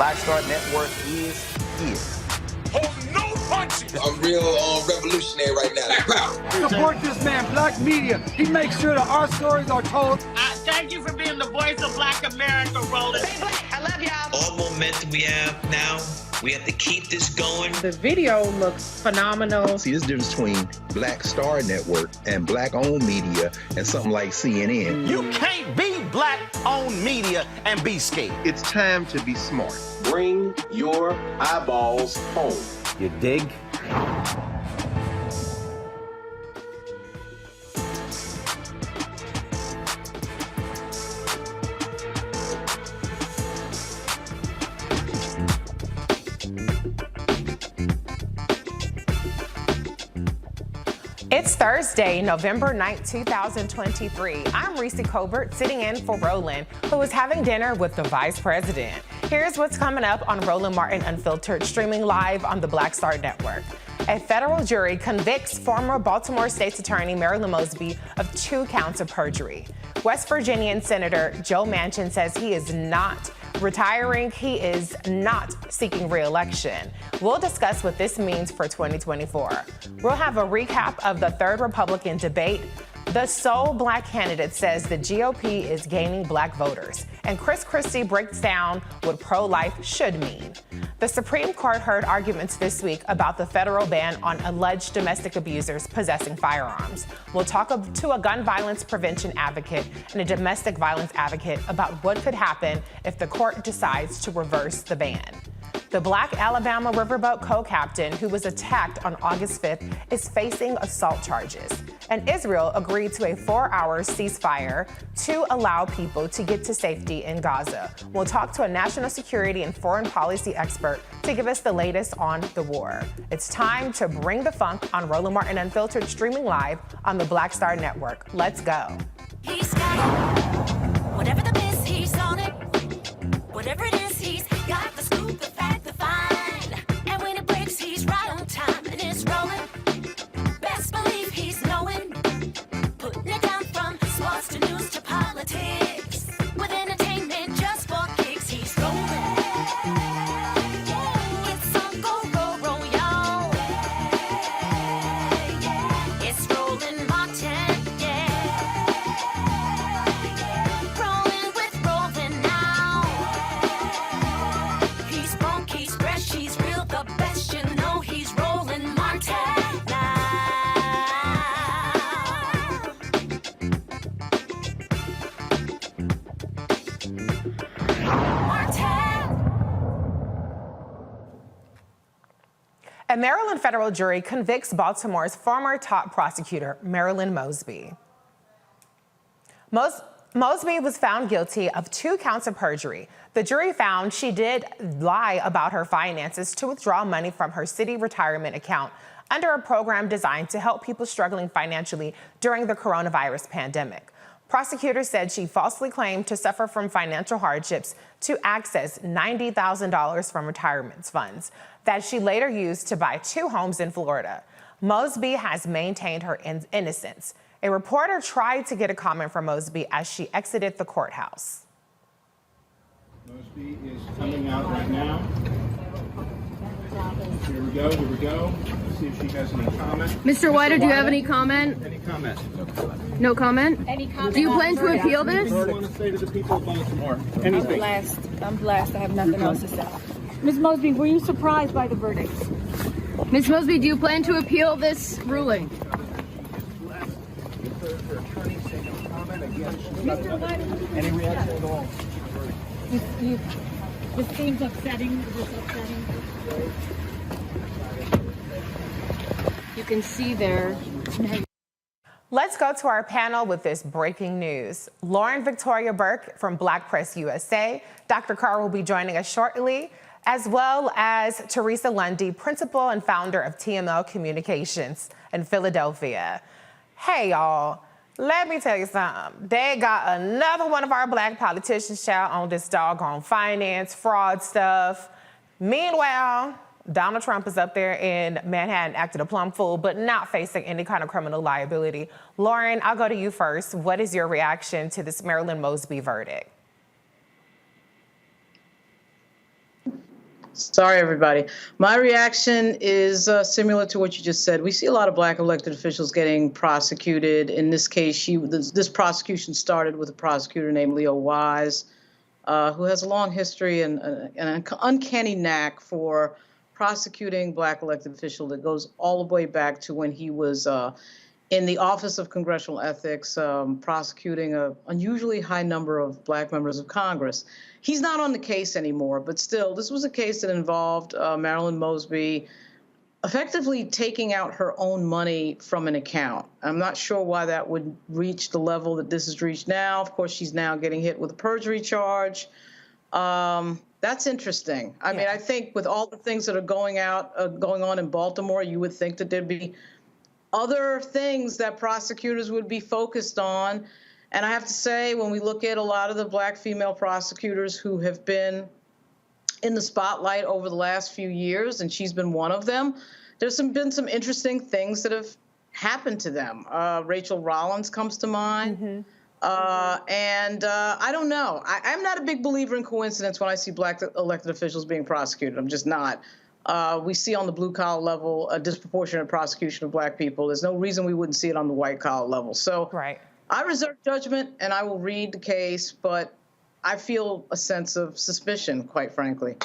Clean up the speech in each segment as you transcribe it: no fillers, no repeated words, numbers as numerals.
Black Star Network is here. Hold no punches! I'm real revolutionary right now. Black power. Support this man, Black Media. He makes sure that our stories are told. Thank you for being the voice of Black America, Roland. Stay black. I love y'all. All momentum we have now, we have to keep this going. The video looks phenomenal. See, this difference between Black Star Network and Black-owned media and something like CNN. You can't be Black-owned media and be scared. It's time to be smart. Bring your eyeballs home. You dig? It's Thursday, November 9th, 2023. I'm Reese Colbert, sitting in for Roland, who is having dinner with the Vice President. Here's what's coming up on Roland Martin Unfiltered, streaming live on the Black Star Network. A federal jury convicts former Baltimore State's Attorney Marilyn Mosby of 2 counts of perjury. West Virginian Senator Joe Manchin says he is not retiring. He is not seeking re-election. We'll discuss what this means for 2024. We'll have a recap of the 3rd Republican debate. The sole black candidate says the GOP is gaining black voters, and Chris Christie breaks down what pro-life should mean. The Supreme Court heard arguments this week about the federal ban on alleged domestic abusers possessing firearms. We'll talk to a gun violence prevention advocate and a domestic violence advocate about what could happen if the court decides to reverse the ban. The Black Alabama riverboat co-captain who was attacked on August 5th is facing assault charges. And Israel agreed to a 4-hour ceasefire to allow people to get to safety in Gaza. We'll talk to a national security and foreign policy expert to give us the latest on the war. It's time to bring the funk on Roland Martin Unfiltered, streaming live on the Black Star Network. Let's go. He's got it. Whatever the biz, he's on it. Whatever it is, he's got the scoop, the fact, the find. And when it breaks, he's right on time and it's rolling. Best believe he's knowing. Putting it down from sports to news to politics. With entertainment just for kicks, he's rolling. It's on go, roll, roll, y'all. It's Roland Martin, rolling with Roland now. He's funky, he's fresh, he's real, the best, you know he's Roland Martin now. A Maryland federal jury convicts Baltimore's former top prosecutor, Marilyn Mosby. Mosby was found guilty of 2 counts of perjury. The jury found she did lie about her finances to withdraw money from her city retirement account under a program designed to help people struggling financially during the coronavirus pandemic. Prosecutors said she falsely claimed to suffer from financial hardships to access $90,000 from retirement funds that she later used to buy 2 homes in Florida. Mosby has maintained her innocence. A reporter tried to get a comment from Mosby as she exited the courthouse. Mosby is coming out right now. Here we go, here we go. Let's see if she has any comment. Mr. Whiter, do you have any comment? Any comment? No comment? Any comment? Do you plan to appeal this? What do you want to say to the people of Baltimore? Anything? I'm blessed. I have nothing else to say. Ms. Mosby, were you surprised by the verdict? Ms. Mosby, do you plan to appeal this ruling? Her attorney saying no comment again. Any reaction at all? This seems upsetting. You can see there. Let's go to our panel with this breaking news. Lauren Victoria Burke from Black Press USA. Dr. Carr will be joining us shortly, as well as Teresa Lundy, principal and founder of TML Communications in Philadelphia. Hey, y'all. Let me tell you something. They got another one of our black politicians, child, on this doggone finance fraud stuff. Meanwhile, Donald Trump is up there in Manhattan acting a plumb fool, but not facing any kind of criminal liability. Lauren, I'll go to you first. What is your reaction to this Marilyn Mosby verdict? Sorry, everybody. My reaction is similar to what you just said. We see a lot of black elected officials getting prosecuted. In this case, this prosecution started with a prosecutor named Leo Wise, who has a long history and an uncanny knack for prosecuting black elected officials that goes all the way back to when he was in the Office of Congressional Ethics, prosecuting an unusually high number of black members of Congress. He's not on the case anymore, but still, this was a case that involved Marilyn Mosby effectively taking out her own money from an account. I'm not sure why that would reach the level that this has reached now. Of course, she's now getting hit with a perjury charge. That's interesting. I mean, I think with all the things that are going on in Baltimore, you would think that there'd be other things that prosecutors would be focused on. And I have to say, when we look at a lot of the black female prosecutors who have been in the spotlight over the last few years, and she's been one of them, there's been some interesting things that have happened to them. Rachel Rollins comes to mind. I don't know. I'm not a big believer in coincidence when I see black elected officials being prosecuted. I'm just not. We see on the blue-collar level a disproportionate prosecution of black people. There's no reason we wouldn't see it on the white-collar level. So I reserve judgment, and I will read the case, but I feel a sense of suspicion, quite frankly.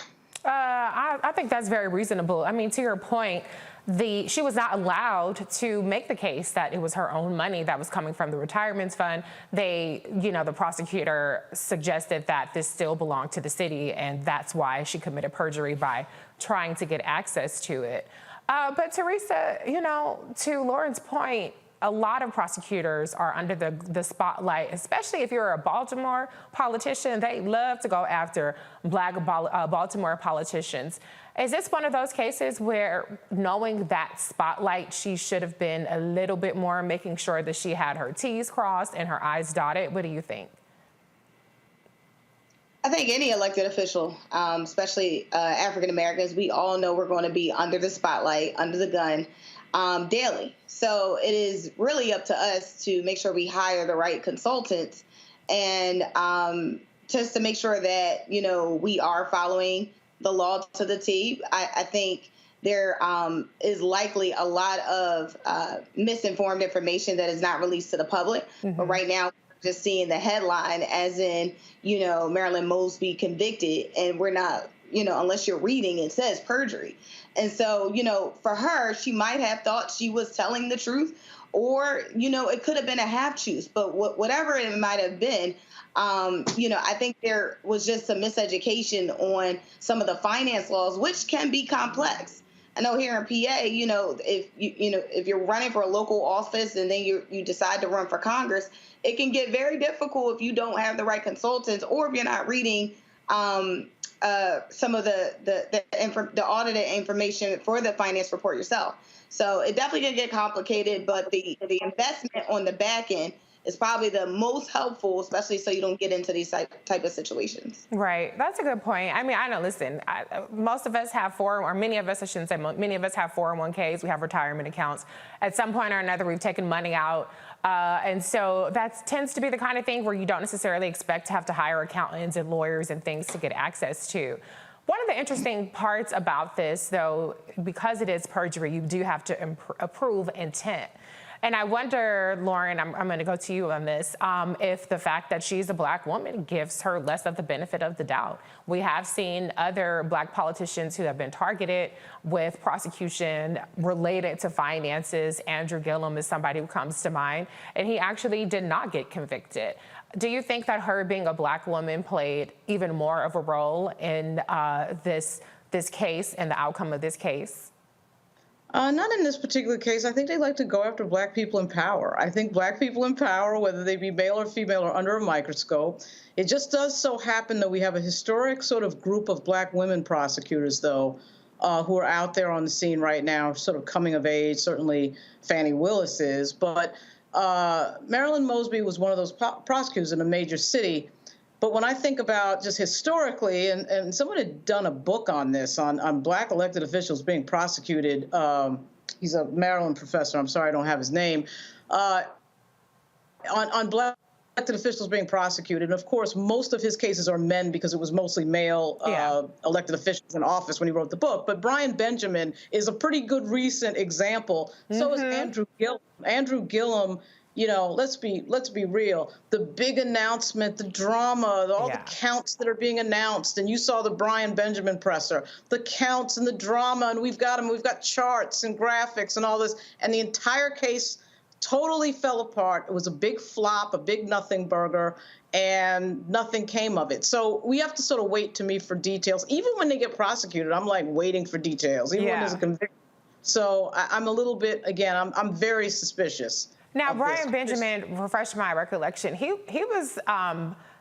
I think that's very reasonable. I mean, to your point, she was not allowed to make the case that it was her own money that was coming from the retirement fund. The prosecutor suggested that this still belonged to the city, and that's why she committed perjury by trying to get access to it. But Teresa, to Lauren's point, a lot of prosecutors are under the spotlight, especially if you're a Baltimore politician. They love to go after black Baltimore politicians. Is this one of those cases where, knowing that spotlight, she should have been a little bit more making sure that she had her T's crossed and her I's dotted? What do you think? I think any elected official, especially African Americans, we all know we're going to be under the spotlight, under the gun, daily. So it is really up to us to make sure we hire the right consultants and just to make sure that, we are following the law to the T. I think there is likely a lot of misinformed information that is not released to the public. But right now, we're just seeing the headline as in, Marilyn Mosby convicted, and we're not, unless you're reading, it says perjury. And so, for her, she might have thought she was telling the truth, or, it could have been a half truth. But whatever it might have been, I think there was just some miseducation on some of the finance laws, which can be complex. I know here in PA, if you're running for a local office and then you decide to run for Congress, it can get very difficult if you don't have the right consultants or if you're not reading some of the audited information for the finance report yourself. So it definitely can get complicated, but the investment on the back end is probably the most helpful, especially so you don't get into these type of situations. Right. That's a good point. I mean, I know, listen, most of us have many of us, I shouldn't say many of us have 401ks. We have retirement accounts. At some point or another, we've taken money out. And so that tends to be the kind of thing where you don't necessarily expect to have to hire accountants and lawyers and things to get access to. One of the interesting parts about this, though, because it is perjury, you do have to approve intent. And I wonder, Lauren, I'm going to go to you on this, if the fact that she's a black woman gives her less of the benefit of the doubt. We have seen other black politicians who have been targeted with prosecution related to finances. Andrew Gillum is somebody who comes to mind, and he actually did not get convicted. Do you think that her being a black woman played even more of a role in this case and the outcome of this case? Not in this particular case. I think they like to go after black people in power. I think black people in power, whether they be male or female, are under a microscope. It just does so happen that we have a historic sort of group of black women prosecutors, though, who are out there on the scene right now, sort of coming of age. Certainly Fannie Willis is. But Marilyn Mosby was one of those prosecutors in a major city. But when I think about just historically, and someone had done a book on this, on black elected officials being prosecuted. He's a Maryland professor. I'm sorry I don't have his name. On black elected officials being prosecuted. And of course, most of his cases are men because it was mostly male elected officials in office when he wrote the book. But Brian Benjamin is a pretty good recent example. So is Andrew Gillum. Andrew Gillum, let's be real. The big announcement, the drama, all the counts that are being announced, and you saw the Brian Benjamin presser, the counts and the drama, and we've got them. We've got charts and graphics and all this, and the entire case totally fell apart. It was a big flop, a big nothing burger, and nothing came of it. So we have to sort of wait, to me, for details. Even when they get prosecuted, I'm like waiting for details, even when there's a conviction. So I'm a little bit, again, I'm very suspicious. Now, Brian Benjamin, refresh my recollection, he was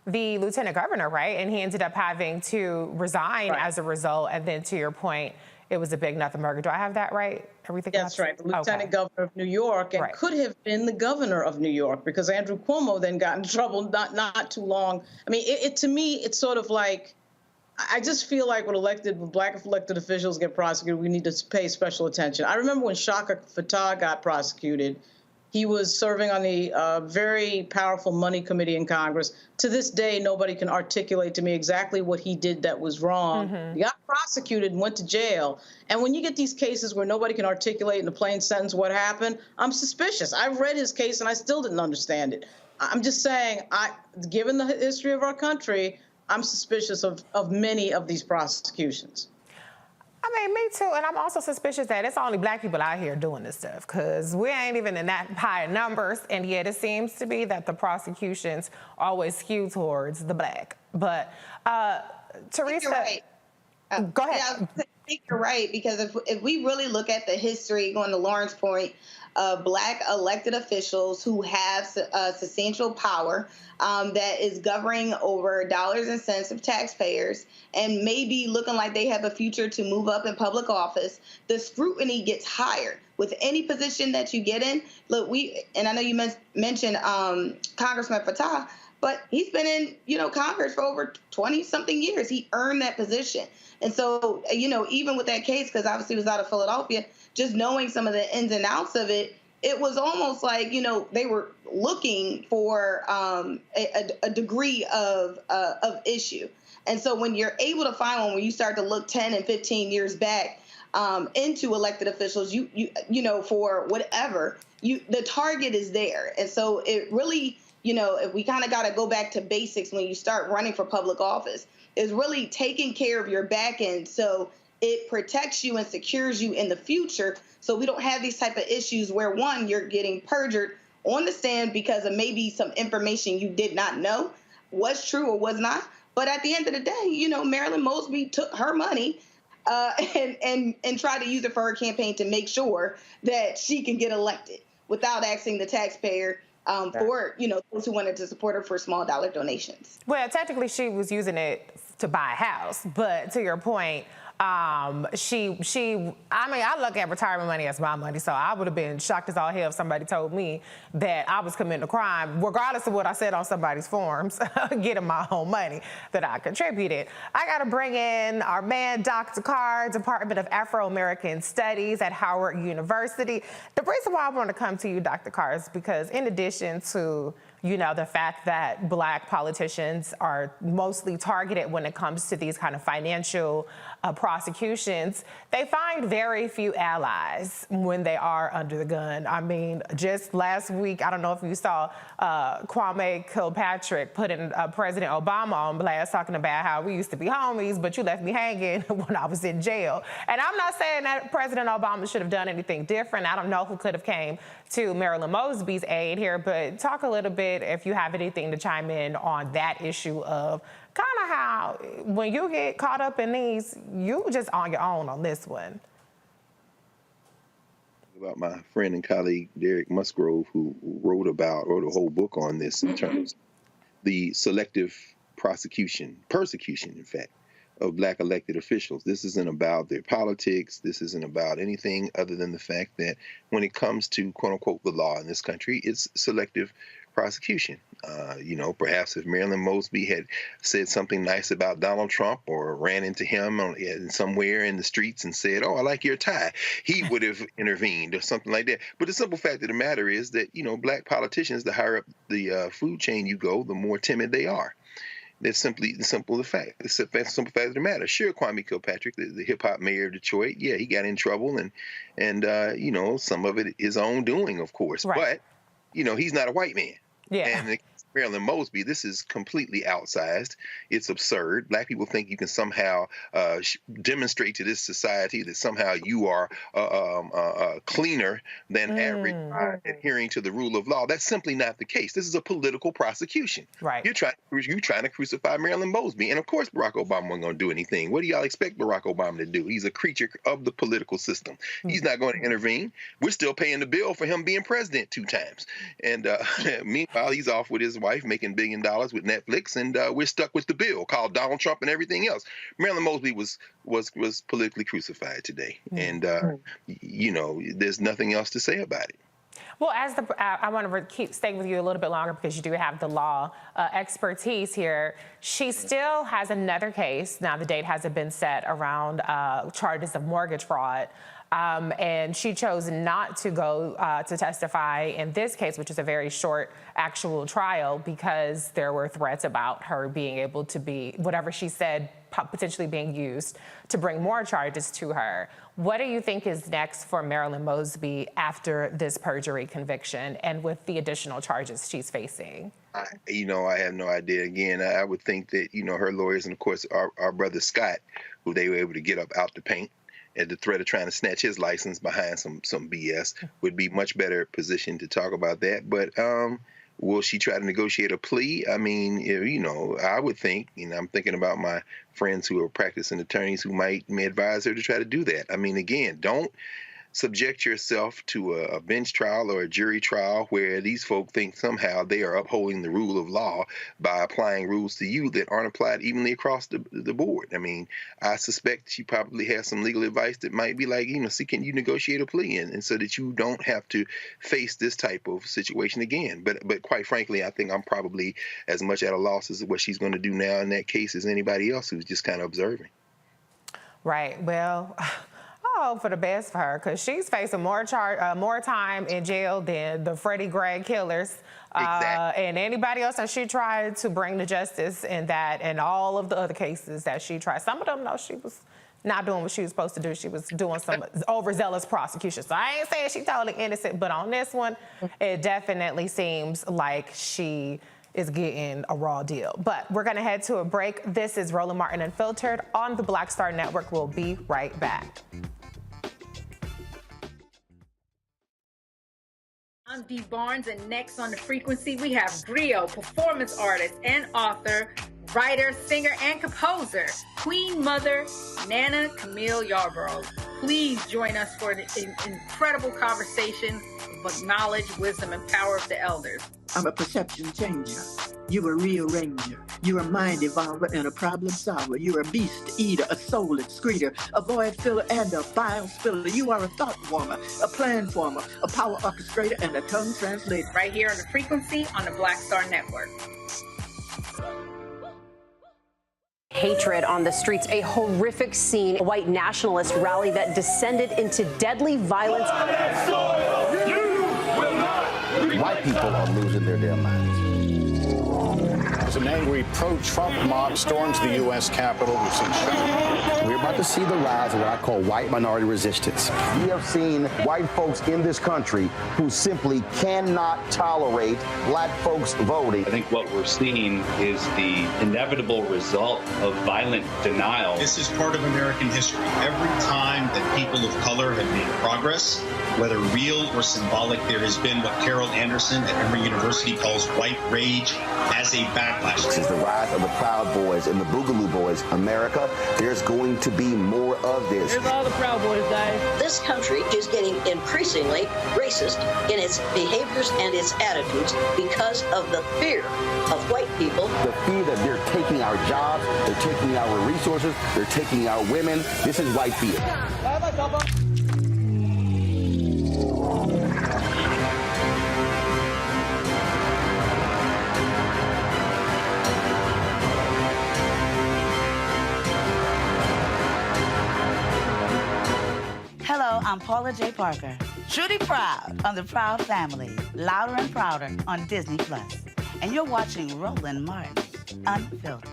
the lieutenant governor, right? And he ended up having to resign as a result. And then, to your point, it was a big nothing burger. Do I have that right? That's right. The lieutenant governor of New York, and could have been the governor of New York, because Andrew Cuomo then got in trouble not too long. I mean, to me, it's sort of like I just feel like when black elected officials get prosecuted, we need to pay special attention. I remember when Shaka Fatah got prosecuted. He was serving on the very powerful money committee in Congress. To this day, nobody can articulate to me exactly what he did that was wrong. He got prosecuted and went to jail. And when you get these cases where nobody can articulate in a plain sentence what happened, I'm suspicious. I've read his case and I still didn't understand it. I'm just saying, given the history of our country, I'm suspicious of many of these prosecutions. I mean, me too, and I'm also suspicious that it's only black people out here doing this stuff, because we ain't even in that high numbers, and yet it seems to be that the prosecutions always skew towards the black. But Teresa, right. Go ahead. Yeah, I think you're right, because if we really look at the history, going to Lauren's point, black elected officials who have substantial power that is governing over dollars and cents of taxpayers and maybe looking like they have a future to move up in public office, the scrutiny gets higher with any position that you get in. Look, and I know you mentioned Congressman Fatah, but he's been in, Congress for over 20-something years. He earned that position. And so, even with that case, because obviously it was out of Philadelphia, just knowing some of the ins and outs of it, it was almost like, they were looking for a degree of issue. And so when you're able to find one where you start to look 10 and 15 years back into elected officials, you for whatever, the target is there. And so it really, if we kind of got to go back to basics when you start running for public office, is really taking care of your back end so it protects you and secures you in the future, so we don't have these type of issues where, one, you're getting perjured on the stand because of maybe some information you did not know was true or was not. But at the end of the day, Marilyn Mosby took her money and tried to use it for her campaign to make sure that she can get elected without asking the taxpayer for, those who wanted to support her for small dollar donations. Well, technically she was using it to buy a house, but to your point, I look at retirement money as my money, so I would have been shocked as all hell if somebody told me that I was committing a crime, regardless of what I said on somebody's forms, getting my own money that I contributed. I got to bring in our man, Dr. Carr, Department of Afro-American Studies at Howard University. The reason why I want to come to you, Dr. Carr, is because in addition to the fact that black politicians are mostly targeted when it comes to these kind of financial prosecutions, they find very few allies when they are under the gun. I mean, just last week, I don't know if you saw Kwame Kilpatrick putting President Obama on blast, talking about how we used to be homies, but you left me hanging when I was in jail. And I'm not saying that President Obama should have done anything different. I don't know who could have came to Marilyn Mosby's aid here, but talk a little bit, if you have anything to chime in on that issue of kind of how when you get caught up in these, you just on your own on this one. About my friend and colleague Derek Musgrove, who wrote a whole book on this in terms of the selective persecution, in fact, of black elected officials. This isn't about their politics. This isn't about anything other than the fact that when it comes to, quote unquote, the law in this country, it's selective prosecution. Perhaps if Marilyn Mosby had said something nice about Donald Trump or ran into him somewhere in the streets and said, "Oh, I like your tie," he would have intervened or something like that. But the simple fact of the matter is that, black politicians, the higher up the food chain you go, the more timid they are. That's simply the simple fact of the matter. Sure, Kwame Kilpatrick, the hip hop mayor of Detroit, yeah, he got in trouble and some of it his own doing, of course. Right. But he's not a white man. Yeah. And Marilyn Mosby, this is completely outsized. It's absurd. Black people think you can somehow demonstrate to this society that somehow you are cleaner than average by adhering to the rule of law. That's simply not the case. This is a political prosecution. Right. You're trying to crucify Marilyn Mosby. And of course, Barack Obama wasn't going to do anything. What do y'all expect Barack Obama to do? He's a creature of the political system. He's not going to intervene. We're still paying the bill for him being president 2 times. And meanwhile, he's off with his wife making $1 billion with Netflix, and we're stuck with the bill called Donald Trump and everything else. Marilyn Mosby was politically crucified today, and there's nothing else to say about it. Well, I want to keep staying with you a little bit longer because you do have the law expertise here. She still has another case. Now, the date hasn't been set around charges of mortgage fraud. And she chose not to go to testify in this case, which is a very short actual trial, because there were threats about her being able to be, whatever she said, potentially being used to bring more charges to her. What do you think is next for Marilyn Mosby after this perjury conviction and with the additional charges she's facing? I have no idea. Again, I would think that, her lawyers and, of course, our brother Scott, who they were able to get up out the paint at the threat of trying to snatch his license behind some BS, would be much better positioned to talk about that. But will she try to negotiate a plea? I mean, I would think, I'm thinking about my friends who are practicing attorneys who may advise her to try to do that. I mean, again, don't subject yourself to a bench trial or a jury trial where these folk think somehow they are upholding the rule of law by applying rules to you that aren't applied evenly across the board. I mean, I suspect she probably has some legal advice that might be like, see, can you negotiate a plea and so that you don't have to face this type of situation again. But quite frankly, I think I'm probably as much at a loss as what she's going to do now in that case as anybody else who's just kind of observing. Right. Well, hope for the best for her, because she's facing more time in jail than the Freddie Gray killers and anybody else that she tried to bring to justice in that and all of the other cases that she tried. Some of them, no, she was not doing what she was supposed to do. She was doing some overzealous prosecution. So I ain't saying she's totally innocent, but on this one, it definitely seems like she is getting a raw deal. But we're going to head to a break. This is Roland Martin Unfiltered on the Black Star Network. We'll be right back. I'm Dee Barnes, and next on The Frequency, we have griot, performance artist and author, writer, singer, and composer, Queen Mother Nana Camille Yarborough. Please join us for an incredible conversation about knowledge, wisdom, and power of the elders. I'm a perception changer. You're a rearranger. You're a mind evolver and a problem solver. You're a beast eater, a soul excreter, a void filler, and a bile spiller. You are a thought former, a plan former, a power orchestrator, and a tongue translator. Right here on The Frequency on the Black Star Network. Hatred on the streets, a horrific scene, a white nationalist rally that descended into deadly violence. White people are losing their damn minds. As an angry pro-Trump mob storms the U.S. Capitol, we've seen shooting. We're about to see the rise of what I call white minority resistance. We have seen white folks in this country who simply cannot tolerate black folks voting. I think what we're seeing is the inevitable result of violent denial. This is part of American history. Every time that people of color have made progress, whether real or symbolic, there has been what Carol Anderson at Emory University calls white rage as a backlash. This is the rise of the Proud Boys and the Boogaloo Boys. America, there's going to be more of this. Here's all the Proud Boys, guys. This country is getting increasingly racist in its behaviors and its attitudes because of the fear of white people. The fear that they're taking our jobs, they're taking our resources, they're taking our women. This is white fear. Hello, I'm Paula J. Parker. Truly proud of the Proud Family, louder and prouder on Disney+. And you're watching Roland Martin Unfiltered.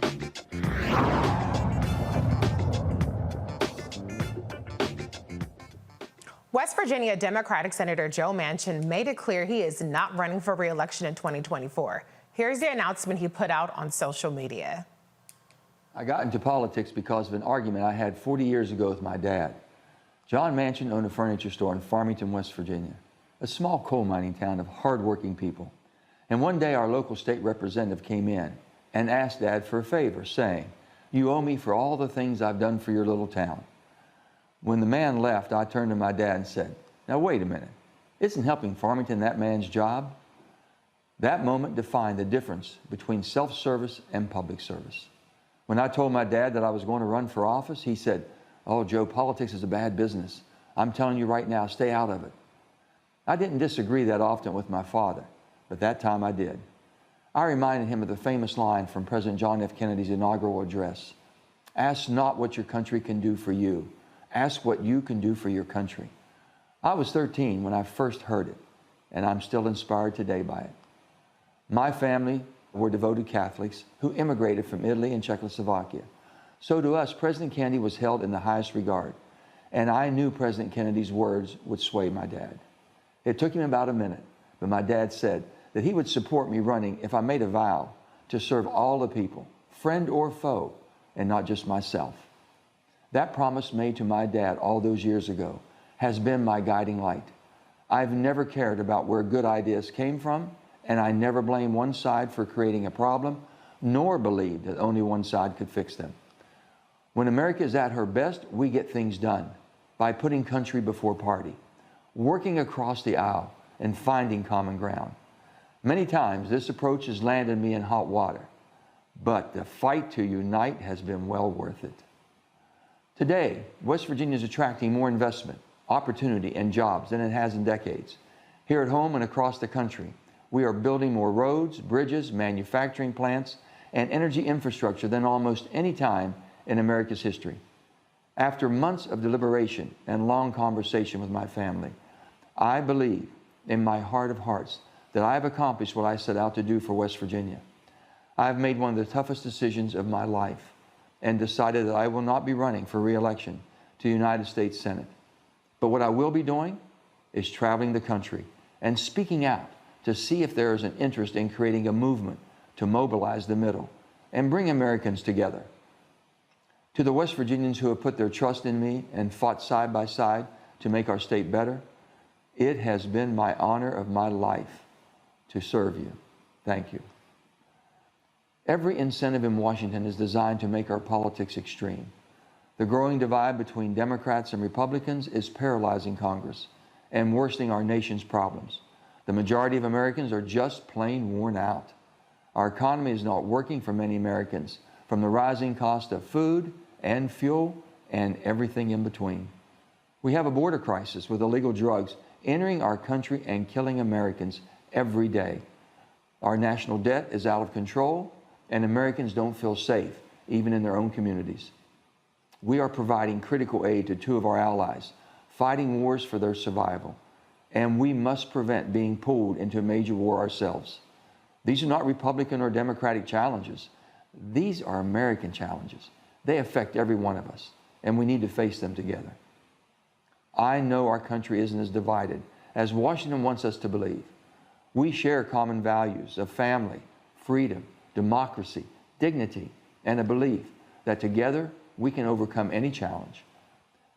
West Virginia Democratic Senator Joe Manchin made it clear he is not running for re-election in 2024. Here's the announcement he put out on social media. I got into politics because of an argument I had 40 years ago with my dad. John Manchin owned a furniture store in Farmington, West Virginia, a small coal mining town of hardworking people. And one day our local state representative came in and asked Dad for a favor, saying, "You owe me for all the things I've done for your little town." When the man left, I turned to my dad and said, "Now wait a minute, isn't helping Farmington that man's job?" That moment defined the difference between self-service and public service. When I told my dad that I was going to run for office, he said, "Oh, Joe, politics is a bad business. I'm telling you right now, stay out of it." I didn't disagree that often with my father, but that time I did. I reminded him of the famous line from President John F. Kennedy's inaugural address: "Ask not what your country can do for you. Ask what you can do for your country." I was 13 when I first heard it, and I'm still inspired today by it. My family were devoted Catholics who immigrated from Italy and Czechoslovakia. So to us, President Kennedy was held in the highest regard, and I knew President Kennedy's words would sway my dad. It took him about a minute, but my dad said that he would support me running if I made a vow to serve all the people, friend or foe, and not just myself. That promise made to my dad all those years ago has been my guiding light. I've never cared about where good ideas came from, and I never blame one side for creating a problem, nor believed that only one side could fix them. When America is at her best, we get things done by putting country before party, working across the aisle, and finding common ground. Many times, this approach has landed me in hot water, but the fight to unite has been well worth it. Today, West Virginia is attracting more investment, opportunity, and jobs than it has in decades. Here at home and across the country, we are building more roads, bridges, manufacturing plants, and energy infrastructure than almost any time in America's history. After months of deliberation and long conversation with my family, I believe in my heart of hearts that I have accomplished what I set out to do for West Virginia. I have made one of the toughest decisions of my life and decided that I will not be running for re-election to the United States Senate. But what I will be doing is traveling the country and speaking out to see if there is an interest in creating a movement to mobilize the middle and bring Americans together. To the West Virginians who have put their trust in me and fought side by side to make our state better, it has been my honor of my life to serve you. Thank you. Every incentive in Washington is designed to make our politics extreme. The growing divide between Democrats and Republicans is paralyzing Congress and worsening our nation's problems. The majority of Americans are just plain worn out. Our economy is not working for many Americans, from the rising cost of food and fuel and everything in between. We have a border crisis with illegal drugs entering our country and killing Americans every day. Our national debt is out of control, and Americans don't feel safe, even in their own communities. We are providing critical aid to two of our allies, fighting wars for their survival, and we must prevent being pulled into a major war ourselves. These are not Republican or Democratic challenges. These are American challenges. They affect every one of us, and we need to face them together. I know our country isn't as divided as Washington wants us to believe. We share common values of family, freedom, democracy, dignity, and a belief that together we can overcome any challenge.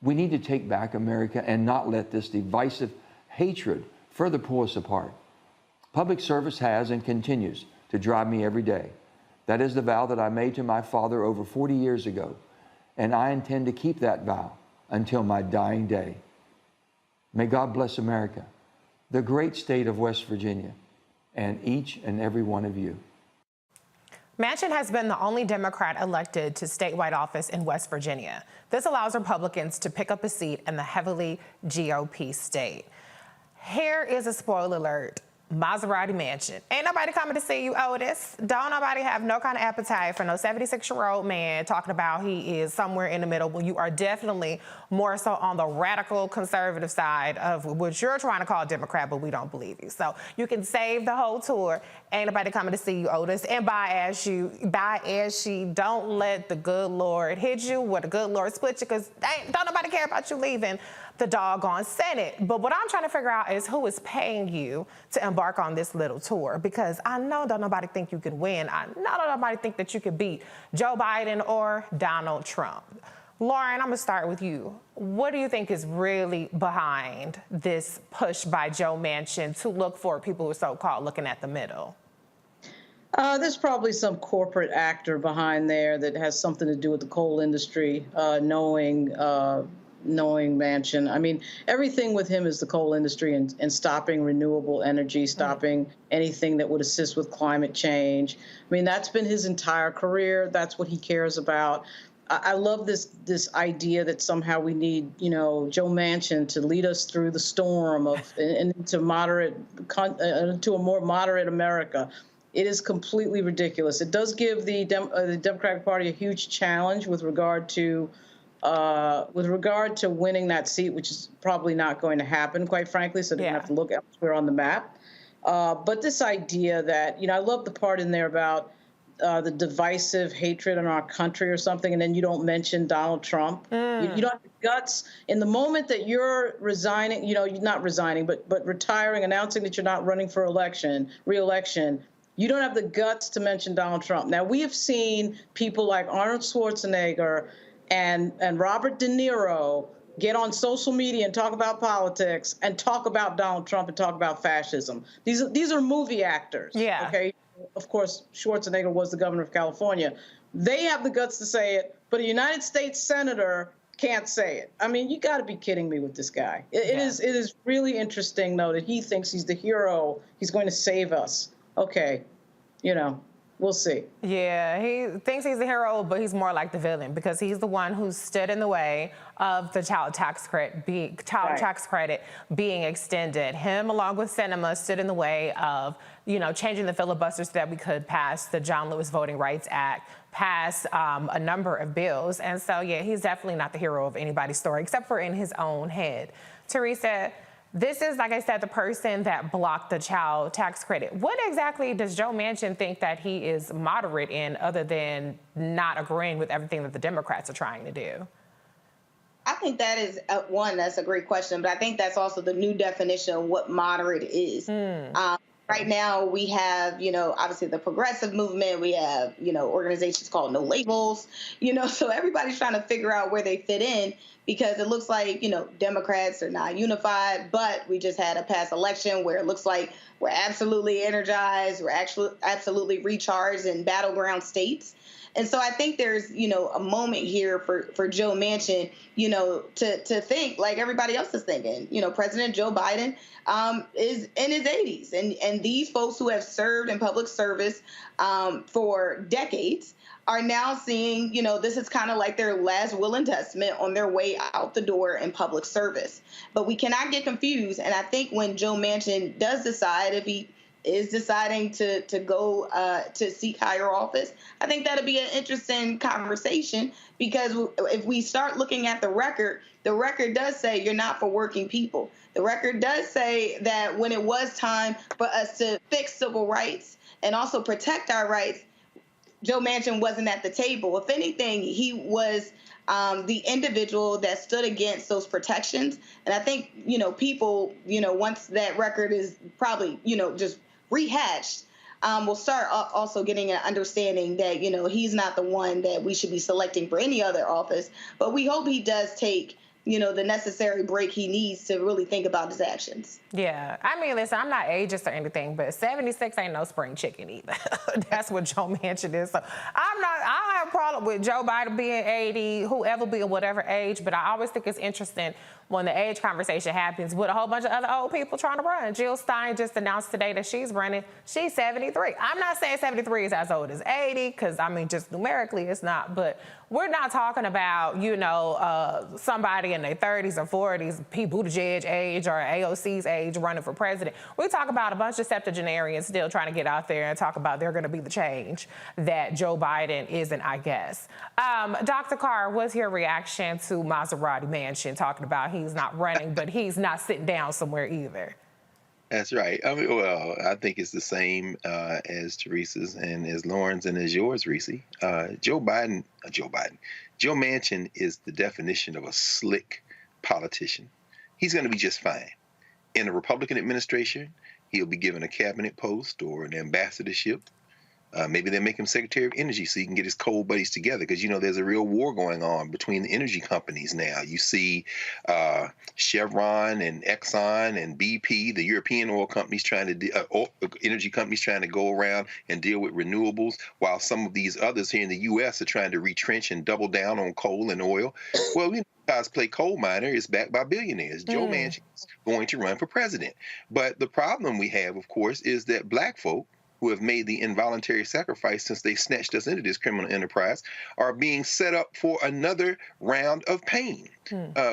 We need to take back America and not let this divisive hatred further pull us apart. Public service has and continues to drive me every day. That is the vow that I made to my father over 40 years ago, and I intend to keep that vow until my dying day. May God bless America, the great state of West Virginia, and each and every one of you. Manchin has been the only Democrat elected to statewide office in West Virginia. This allows Republicans to pick up a seat in the heavily GOP state. Here is a spoiler alert. Maserati Mansion. Ain't nobody coming to see you, Otis. Don't nobody have no kind of appetite for no 76-year-old man talking about he is somewhere in the middle when you are definitely more so on the radical conservative side of what you're trying to call Democrat, but we don't believe you. So you can save the whole tour. Ain't nobody coming to see you, Otis. And buy as she, don't let the good Lord hit you or the good Lord split you, because don't nobody care about you leaving the doggone Senate. But what I'm trying to figure out is who is paying you to embark on this little tour, because I know don't nobody think you can win. I know don't nobody think that you could beat Joe Biden or Donald Trump. Lauren, I'm gonna start with you. What do you think is really behind this push by Joe Manchin to look for people who are so-called looking at the middle? There's probably some corporate actor behind there that has something to do with the coal industry, knowing Manchin. I mean, everything with him is the coal industry and stopping renewable energy, stopping anything that would assist with climate change. I mean, that's been his entire career. That's what he cares about. I love this idea that somehow we need, Joe Manchin to lead us through the storm and to a more moderate America. It is completely ridiculous. It does give the Democratic Party a huge challenge with regard to winning that seat, which is probably not going to happen, quite frankly. So they're going to have to look elsewhere on the map. But this idea that, I love the part in there about the divisive hatred in our country or something, and then you don't mention Donald Trump. You don't have the guts in the moment that you're resigning, you're not resigning, but retiring, announcing that you're not running for re-election. You don't have the guts to mention Donald Trump. Now, we have seen people like Arnold Schwarzenegger and Robert De Niro get on social media and talk about politics and talk about Donald Trump and talk about fascism. These are movie actors. Yeah. Okay. Of course, Schwarzenegger was the governor of California. They have the guts to say it, but a United States senator can't say it. I mean, you got to be kidding me with this guy. It is really interesting, though, that he thinks he's the hero. He's going to save us. Okay, we'll see. Yeah, he thinks he's the hero, but he's more like the villain because he's the one who stood in the way of the child tax credit being extended. Him, along with Sinema, stood in the way of, changing the filibuster so that we could pass the John Lewis Voting Rights Act, pass a number of bills. And so, yeah, he's definitely not the hero of anybody's story, except for in his own head. Teresa, this is, like I said, the person that blocked the child tax credit. What exactly does Joe Manchin think that he is moderate in, other than not agreeing with everything that the Democrats are trying to do? I think that is, that's a great question, but I think that's also the new definition of what moderate is. Right now, we have, obviously the progressive movement. We have, organizations called No Labels, so everybody's trying to figure out where they fit in, because it looks like, Democrats are not unified, but we just had a past election where it looks like we're absolutely energized, we're actually absolutely recharged in battleground states. And so I think there's, a moment here for Joe Manchin, to think like everybody else is thinking. President Joe Biden is in his 80s. And these folks who have served in public service for decades are now seeing, this is kind of like their last will and testament on their way out the door in public service. But we cannot get confused. And I think when Joe Manchin does decide, if he is deciding to go to seek higher office, I think that'll be an interesting conversation, because if we start looking at the record does say you're not for working people. The record does say that when it was time for us to fix civil rights and also protect our rights, Joe Manchin wasn't at the table. If anything, he was the individual that stood against those protections. And I think, people, once that record is probably, just rehatched, we'll start also getting an understanding that, he's not the one that we should be selecting for any other office. But we hope he does take, the necessary break he needs to really think about his actions. Yeah. I mean, listen, I'm not ageist or anything, but 76 ain't no spring chicken either. That's what Joe Manchin is. So I don't have a problem with Joe Biden being 80, whoever being whatever age, but I always think it's interesting when the age conversation happens with a whole bunch of other old people trying to run. Jill Stein just announced today that she's running. She's 73. I'm not saying 73 is as old as 80, because, I mean, just numerically it's not. But we're not talking about, somebody in their 30s or 40s, Pete Buttigieg age or AOC's age running for president. We talk about a bunch of septuagenarians still trying to get out there and talk about they're going to be the change that Joe Biden isn't, I guess. Dr. Carr, what's your reaction to Maserati Manchin talking about he's not running, but he's not sitting down somewhere either? That's right. I mean, well, I think it's the same as Teresa's and as Lauren's and as yours, Reese. Joe Manchin is the definition of a slick politician. He's going to be just fine. In a Republican administration, he'll be given a cabinet post or an ambassadorship. Maybe they'll make him Secretary of Energy so he can get his coal buddies together, because, there's a real war going on between the energy companies now. You see Chevron and Exxon and BP, the European oil companies energy companies trying to go around and deal with renewables, while some of these others here in the U.S. are trying to retrench and double down on coal and oil. Well, cosplay coal miner is backed by billionaires. Joe Manchin is going to run for president. But the problem we have, of course, is that black folk who have made the involuntary sacrifice since they snatched us into this criminal enterprise are being set up for another round of pain.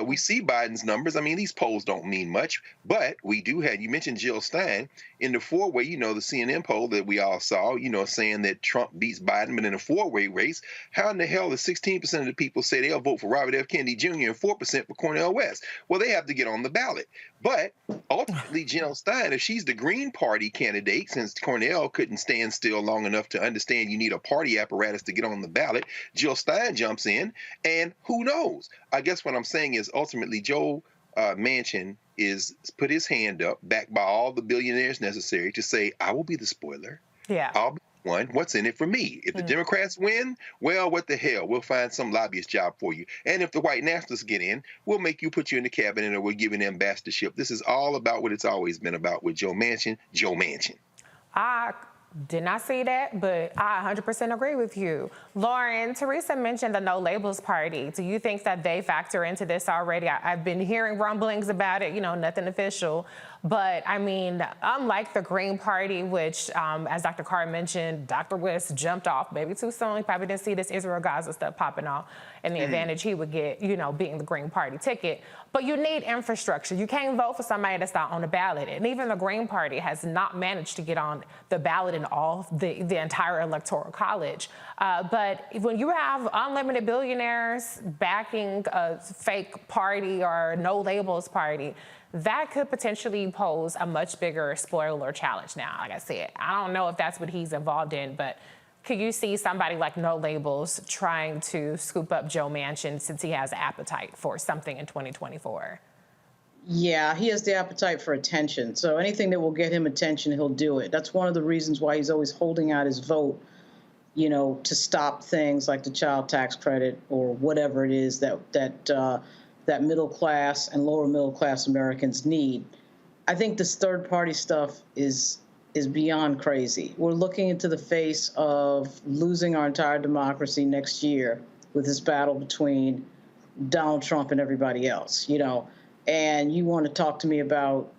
We see Biden's numbers. I mean, these polls don't mean much, but we do have, you mentioned Jill Stein in the four-way, the CNN poll that we all saw, saying that Trump beats Biden, but in a four-way race, how in the hell is 16% of the people say they'll vote for Robert F. Kennedy Jr. and 4% for Cornel West? Well, they have to get on the ballot. But ultimately, Jill Stein, if she's the Green Party candidate, since Cornel couldn't stand still long enough to understand you need a party apparatus to get on the ballot, Jill Stein jumps in, and who knows? I guess what I'm saying is ultimately Joe Manchin is put his hand up, backed by all the billionaires necessary to say, I will be the spoiler. Yeah. I'll be one. What's in it for me? If the Democrats win, well, what the hell? We'll find some lobbyist job for you. And if the white nationalists get in, we'll make you put you in the cabinet or we'll give you an ambassadorship. This is all about what it's always been about with Joe Manchin. Joe Manchin. I did not see that, but I 100% agree with you. Lauren, Teresa mentioned the No Labels Party. Do you think that they factor into this already? I've been hearing rumblings about it, nothing official. But, I mean, unlike the Green Party, which, as Dr. Carr mentioned, Dr. West jumped off maybe too soon. He probably didn't see this Israel-Gaza stuff popping off and the advantage he would get, being the Green Party ticket. But you need infrastructure. You can't vote for somebody that's not on the ballot. And even the Green Party has not managed to get on the ballot in all the entire electoral college. But when you have unlimited billionaires backing a fake party or No Labels Party, that could potentially pose a much bigger spoiler challenge now. Like I said, I don't know if that's what he's involved in, but could you see somebody like No Labels trying to scoop up Joe Manchin since he has appetite for something in 2024? Yeah, he has the appetite for attention. So anything that will get him attention, he'll do it. That's one of the reasons why he's always holding out his vote, to stop things like the child tax credit or whatever it is that middle class and lower middle class Americans need. I think this third party stuff is beyond crazy. We're looking into the face of losing our entire democracy next year with this battle between Donald Trump and everybody else, and you want to talk to me about,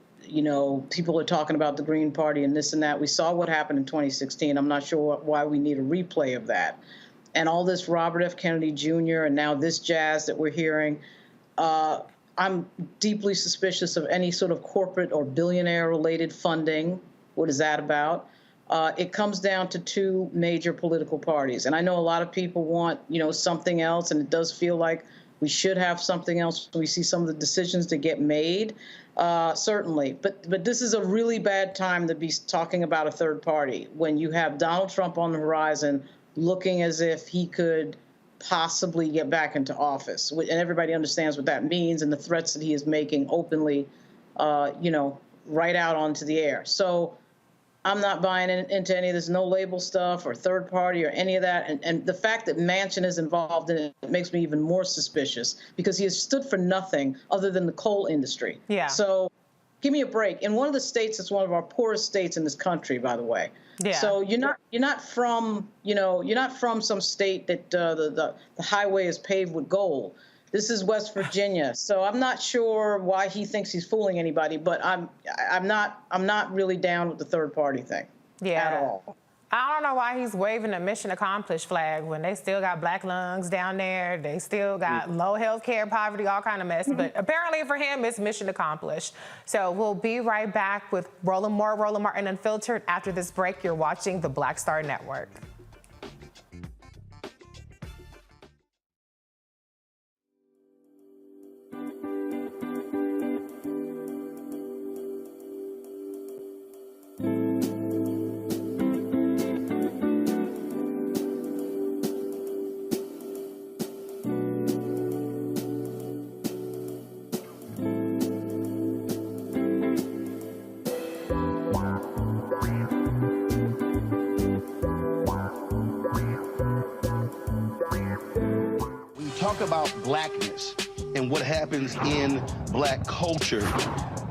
people are talking about the Green Party and this and that. We saw what happened in 2016. I'm not sure why we need a replay of that. And all this Robert F. Kennedy Jr. and now this jazz that we're hearing, I'm deeply suspicious of any sort of corporate or billionaire-related funding. What is that about? It comes down to two major political parties. And I know a lot of people want, something else, and it does feel like we should have something else. We see some of the decisions that get made, certainly. But this is a really bad time to be talking about a third party when you have Donald Trump on the horizon looking as if he could possibly get back into office. And everybody understands what that means and the threats that he is making openly, right out onto the air. So I'm not buying into any of this No Label stuff or third party or any of that. And the fact that Manchin is involved in it makes me even more suspicious because he has stood for nothing other than the coal industry. Yeah. So give me a break. In one of the states that's one of our poorest states in this country, by the way. Yeah. So you're not from some state that the highway is paved with gold. This is West Virginia. So I'm not sure why he thinks he's fooling anybody, but I'm not really down with the third party thing. Yeah. At all. I don't know why he's waving a mission accomplished flag when they still got black lungs down there. They still got low health care, poverty, all kind of mess. But apparently for him, it's mission accomplished. So we'll be right back with Roland Martin Unfiltered. After this break, you're watching the Black Star Network. About blackness and what happens in black culture.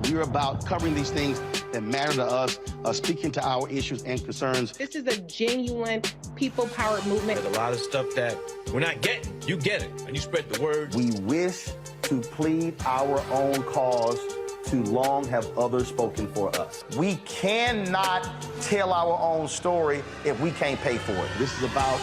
We're about covering these things that matter to us, speaking to our issues and concerns. This is a genuine people-powered movement. There's a lot of stuff that we're not getting. You get it, and you spread the word. We wish to plead our own cause Too long have others spoken for us. We cannot tell our own story if we can't pay for it. This is about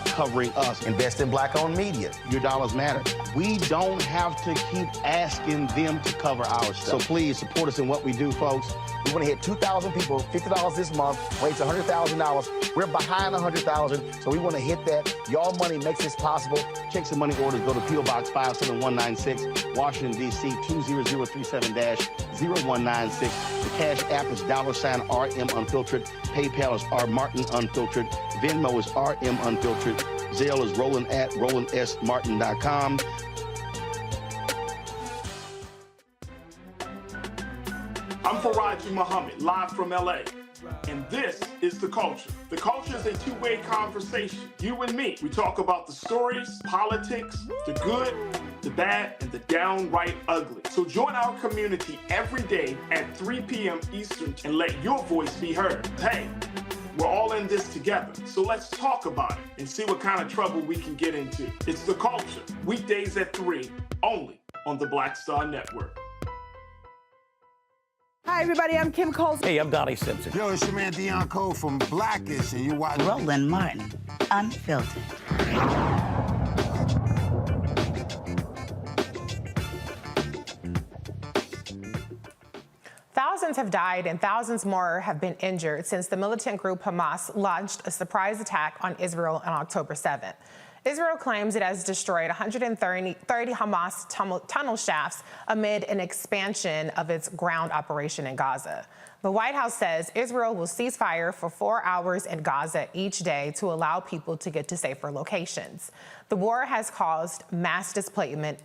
covering us. Invest in black-owned media. Your dollars matter. We don't have to keep asking them to cover our stuff. So please support us in what we do, folks. We want to hit 2,000 people, $50 this month, raise $100,000. We're behind 100,000, so we want to hit that. Y'all money makes this possible. Checks and money orders go to P.O. Box 57196, Washington, D.C. 20037-0196. The Cash App is $RM Unfiltered. PayPal is R Martin Unfiltered. Venmo is RM Unfiltered. Zelle is Roland at RolandSMartin.com. I'm Faraji Muhammad, live from LA. And this is The Culture. The Culture is a two-way conversation. You and me. We talk about the stories, politics, the good, the bad, and the downright ugly. So join our community every day at 3 p.m. Eastern and let your voice be heard. Hey, we're all in this together. So let's talk about it and see what kind of trouble we can get into. It's The Culture, weekdays at 3, only on the Black Star Network. Hi, everybody. I'm Kim Coles. Hey, I'm Donnie Simpson. Yo, it's your man Deion Cole from Blackish, and you watch Roland Martin, Unfiltered. Thousands have died and thousands more have been injured since the militant group Hamas launched a surprise attack on Israel on October 7th. Israel claims it has destroyed 130 Hamas tunnel shafts amid an expansion of its ground operation in Gaza. The White House says Israel will cease fire for 4 hours in Gaza each day to allow people to get to safer locations. The war has caused mass displacement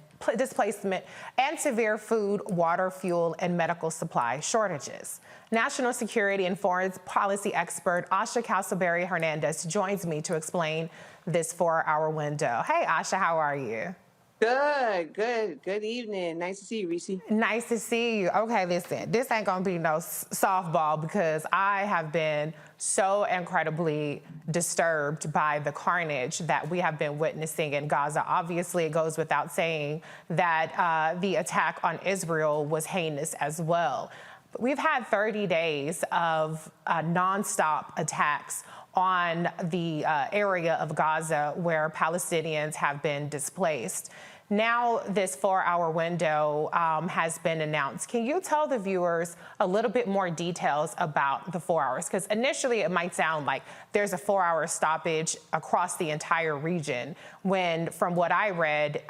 and severe food, water, fuel, and medical supply shortages. National security and foreign policy expert Asha Castleberry Hernandez joins me to explain this 4-hour window. Hey, Asha, how are you? Good evening. Nice to see you, Reese. Nice to see you. Okay, listen, this ain't gonna be no softball because I have been so incredibly disturbed by the carnage that we have been witnessing in Gaza. Obviously, it goes without saying that the attack on Israel was heinous as well. But we've had 30 days of nonstop attacks on the area of Gaza where Palestinians have been displaced. Now this 4-hour window has been announced. Can you tell the viewers a little bit more details about the 4 hours? Because initially it might sound like there's a 4-hour stoppage across the entire region when, from what I read,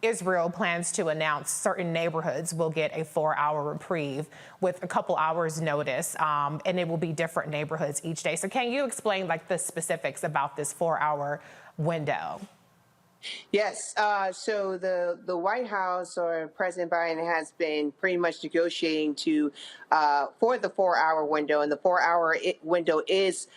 Israel plans to announce certain neighborhoods will get a 4-hour reprieve with a couple hours notice, and it will be different neighborhoods each day. So can you explain like the specifics about this 4-hour window? Yes. So the White House or President Biden has been pretty much negotiating for the 4-hour window, and the 4-hour window is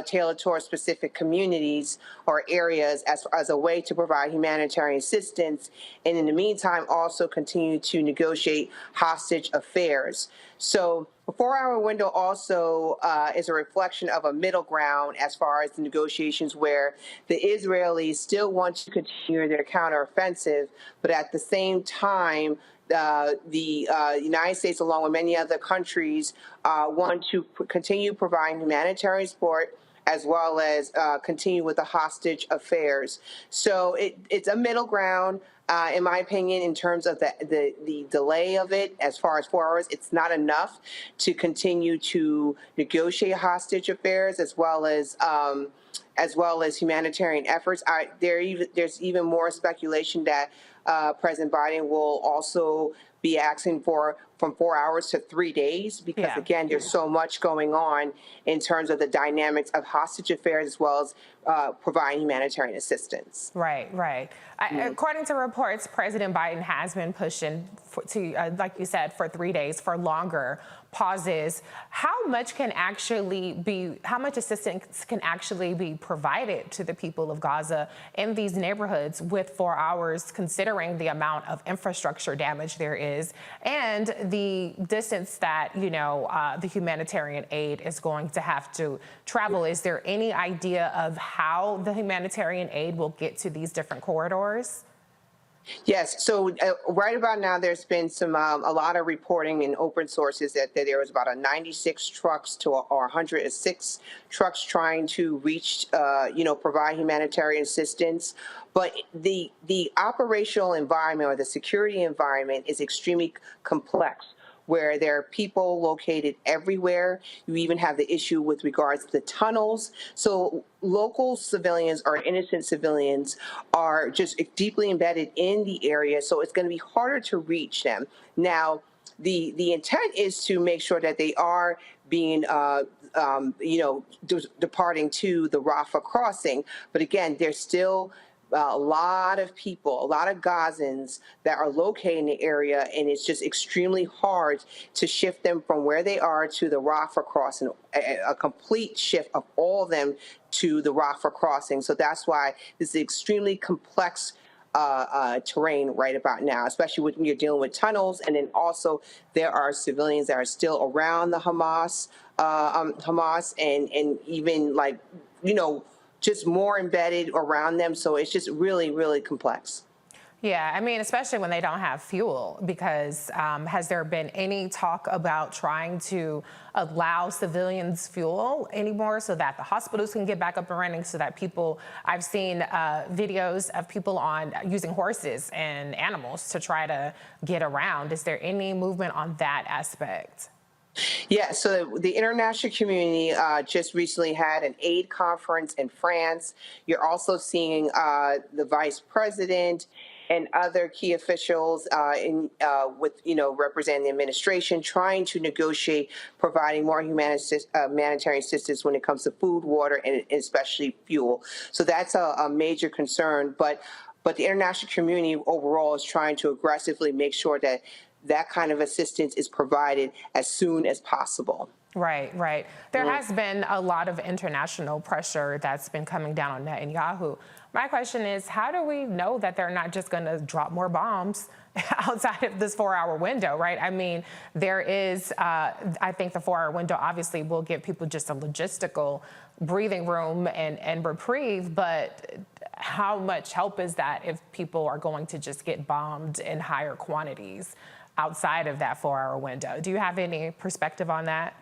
tailored towards specific communities or areas as a way to provide humanitarian assistance, and in the meantime also continue to negotiate hostage affairs. So the 4-hour window also is a reflection of a middle ground as far as the negotiations where the Israelis still want to continue their counteroffensive, but at the same time, the United States, along with many other countries, want to continue providing humanitarian support as well as continue with the hostage affairs. So it's a middle ground. In my opinion, in terms of the delay of it, as far as 4 hours, it's not enough to continue to negotiate hostage affairs as well as humanitarian efforts. There's even more speculation that President Biden will also be asking for from 4 hours to 3 days because, again, there's so much going on in terms of the dynamics of hostage affairs as well as providing humanitarian assistance. Right. According to reports, President Biden has been pushing like you said, for 3 days, for longer pauses. How much assistance can actually be provided to the people of Gaza in these neighborhoods with 4 hours, considering the amount of infrastructure damage there is and the distance that, the humanitarian aid is going to have to travel? Is there any idea of how the humanitarian aid will get to these different corridors? Yes. So right about now, there's been some a lot of reporting in open sources that there was about a 96 trucks to or 106 trucks trying to reach, provide humanitarian assistance. But the operational environment or the security environment is extremely complex, where there are people located everywhere. You even have the issue with regards to the tunnels. So local civilians or innocent civilians are just deeply embedded in the area, so it's going to be harder to reach them. Now, the intent is to make sure that they are being departing to the Rafah crossing. But again, there's still a lot of people, a lot of Gazans that are located in the area, and it's just extremely hard to shift them from where they are to the Rafah crossing, a complete shift of all of them to the Rafah crossing. So that's why this is extremely complex terrain right about now, especially when you're dealing with tunnels. And then also there are civilians that are still around the Hamas and even just more embedded around them. So it's just really, really complex. Yeah, I mean, especially when they don't have fuel, because has there been any talk about trying to allow civilians fuel anymore so that the hospitals can get back up and running, so that people, I've seen videos of people using horses and animals to try to get around. Is there any movement on that aspect? Yeah, so the international community just recently had an aid conference in France. You're also seeing the vice president and other key officials representing the administration trying to negotiate providing more humanitarian assistance when it comes to food, water, and especially fuel. So that's a major concern. But the international community overall is trying to aggressively make sure that that kind of assistance is provided as soon as possible. Right, right. There has been a lot of international pressure that's been coming down on Netanyahu. My question is, how do we know that they're not just going to drop more bombs outside of this 4-hour window, right? I mean, there is, I think the 4-hour window obviously will give people just a logistical breathing room and reprieve, but how much help is that if people are going to just get bombed in higher quantities outside of that 4-hour window? Do you have any perspective on that?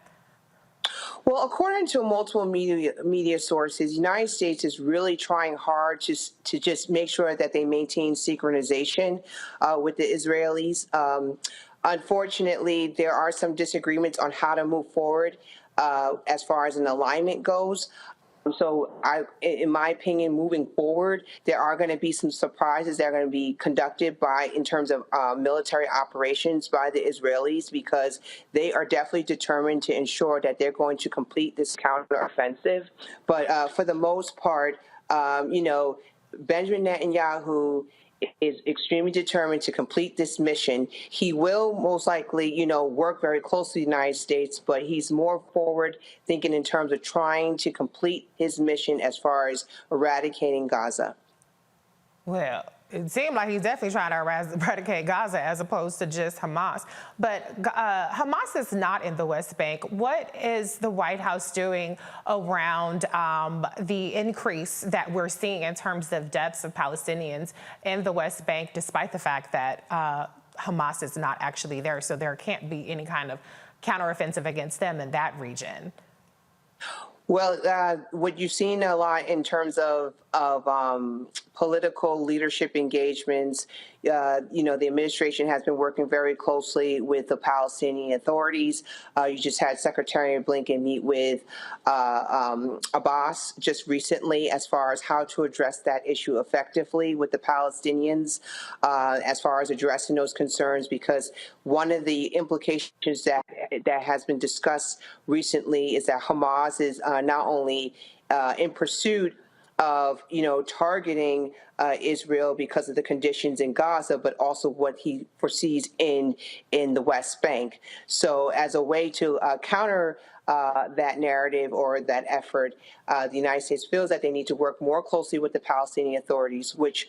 Well, according to multiple media sources, the United States is really trying hard to just make sure that they maintain synchronization with the Israelis. Unfortunately, there are some disagreements on how to move forward as far as an alignment goes. So in my opinion, moving forward, there are going to be some surprises that are going to be conducted in terms of military operations by the Israelis, because they are definitely determined to ensure that they're going to complete this counteroffensive. But for the most part, Benjamin Netanyahu is extremely determined to complete this mission. He will most likely, work very closely with the United States, but he's more forward thinking in terms of trying to complete his mission as far as eradicating Gaza. Well, it seemed like he's definitely trying to eradicate Gaza as opposed to just Hamas. But Hamas is not in the West Bank. What is the White House doing around the increase that we're seeing in terms of deaths of Palestinians in the West Bank, despite the fact that Hamas is not actually there? So there can't be any kind of counteroffensive against them in that region. Well, what you've seen a lot in terms of political leadership engagements, the administration has been working very closely with the Palestinian authorities. You just had Secretary Blinken meet with Abbas just recently as far as how to address that issue effectively with the Palestinians, as far as addressing those concerns, because one of the implications that has been discussed recently is that Hamas is not only in pursuit of, targeting Israel because of the conditions in Gaza, but also what he foresees in the West Bank. So as a way to counter that narrative or that effort, the United States feels that they need to work more closely with the Palestinian authorities, which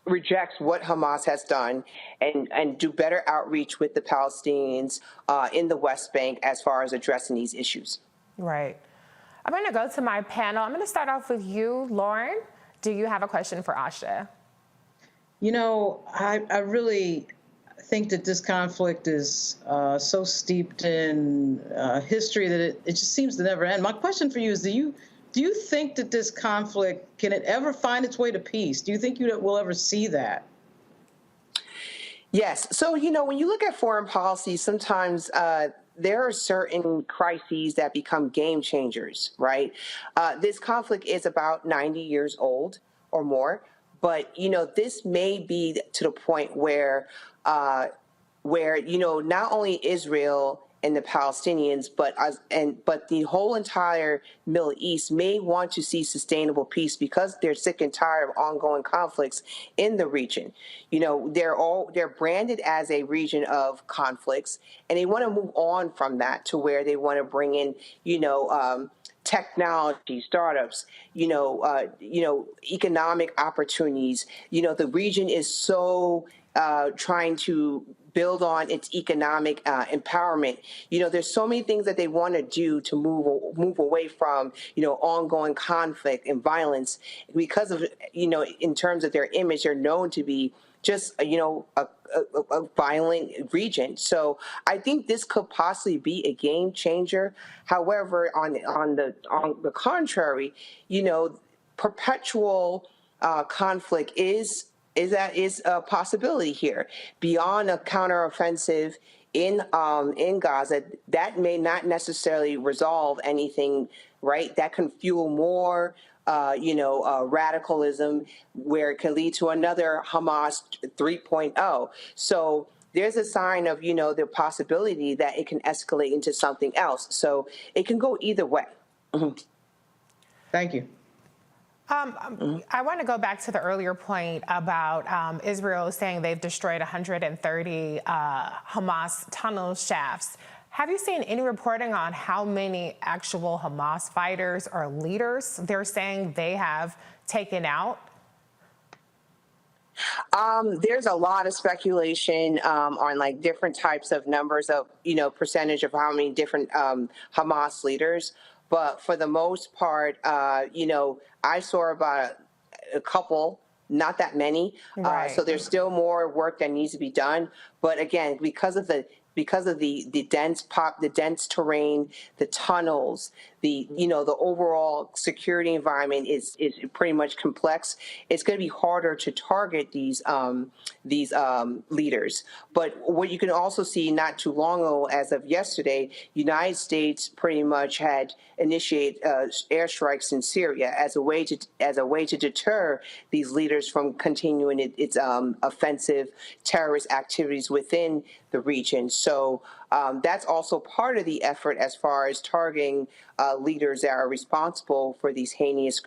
rejects what Hamas has done, and do better outreach with the Palestinians in the West Bank as far as addressing these issues. Right. I'm going to go to my panel. I'm going to start off with you, Lauren. Do you have a question for Asha? I really think that this conflict is so steeped in history that it just seems to never end. My question for you is, do you think that this conflict, can it ever find its way to peace? Do you think we'll ever see that? Yes. So, when you look at foreign policy, sometimes there are certain crises that become game changers, right? This conflict is about 90 years old or more, but, this may be to the point where, not only Israel and the Palestinians, but the whole entire Middle East may want to see sustainable peace because they're sick and tired of ongoing conflicts in the region. They're branded as a region of conflicts, and they want to move on from that to where they want to bring in, technology, startups, economic opportunities. The region is so trying to build on its economic empowerment. There's so many things that they want to do to move away from, ongoing conflict and violence because of, in terms of their image, they're known to be just, a violent region. So I think this could possibly be a game changer. However, on the contrary, perpetual conflict is a possibility here. Beyond a counteroffensive in Gaza, that may not necessarily resolve anything, right? That can fuel more radicalism, where it can lead to another Hamas 3.0. So there's a sign of, the possibility that it can escalate into something else. So it can go either way. Mm-hmm. Thank you. I want to go back to the earlier point about Israel saying they've destroyed 130 Hamas tunnel shafts. Have you seen any reporting on how many actual Hamas fighters or leaders they're saying they have taken out? There's a lot of speculation on different types of numbers of, percentage of how many different Hamas leaders. But for the most part, I saw about a couple, not that many. Right. So there's still more work that needs to be done. But again, because of the dense terrain, the tunnels, the overall security environment is pretty much complex. It's going to be harder to target these leaders. But what you can also see not too long ago, as of yesterday, United States pretty much had initiated airstrikes in Syria as a way to deter these leaders from continuing its offensive terrorist activities within the region. So that's also part of the effort as far as targeting leaders that are responsible for these heinous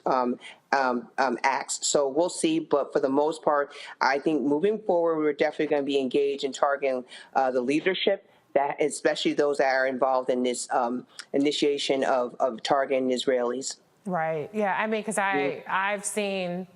acts. So we'll see. But for the most part, I think moving forward, we're definitely going to be engaged in targeting the leadership, that especially those that are involved in this initiation of targeting Israelis. Right. Yeah. I mean, because I've seen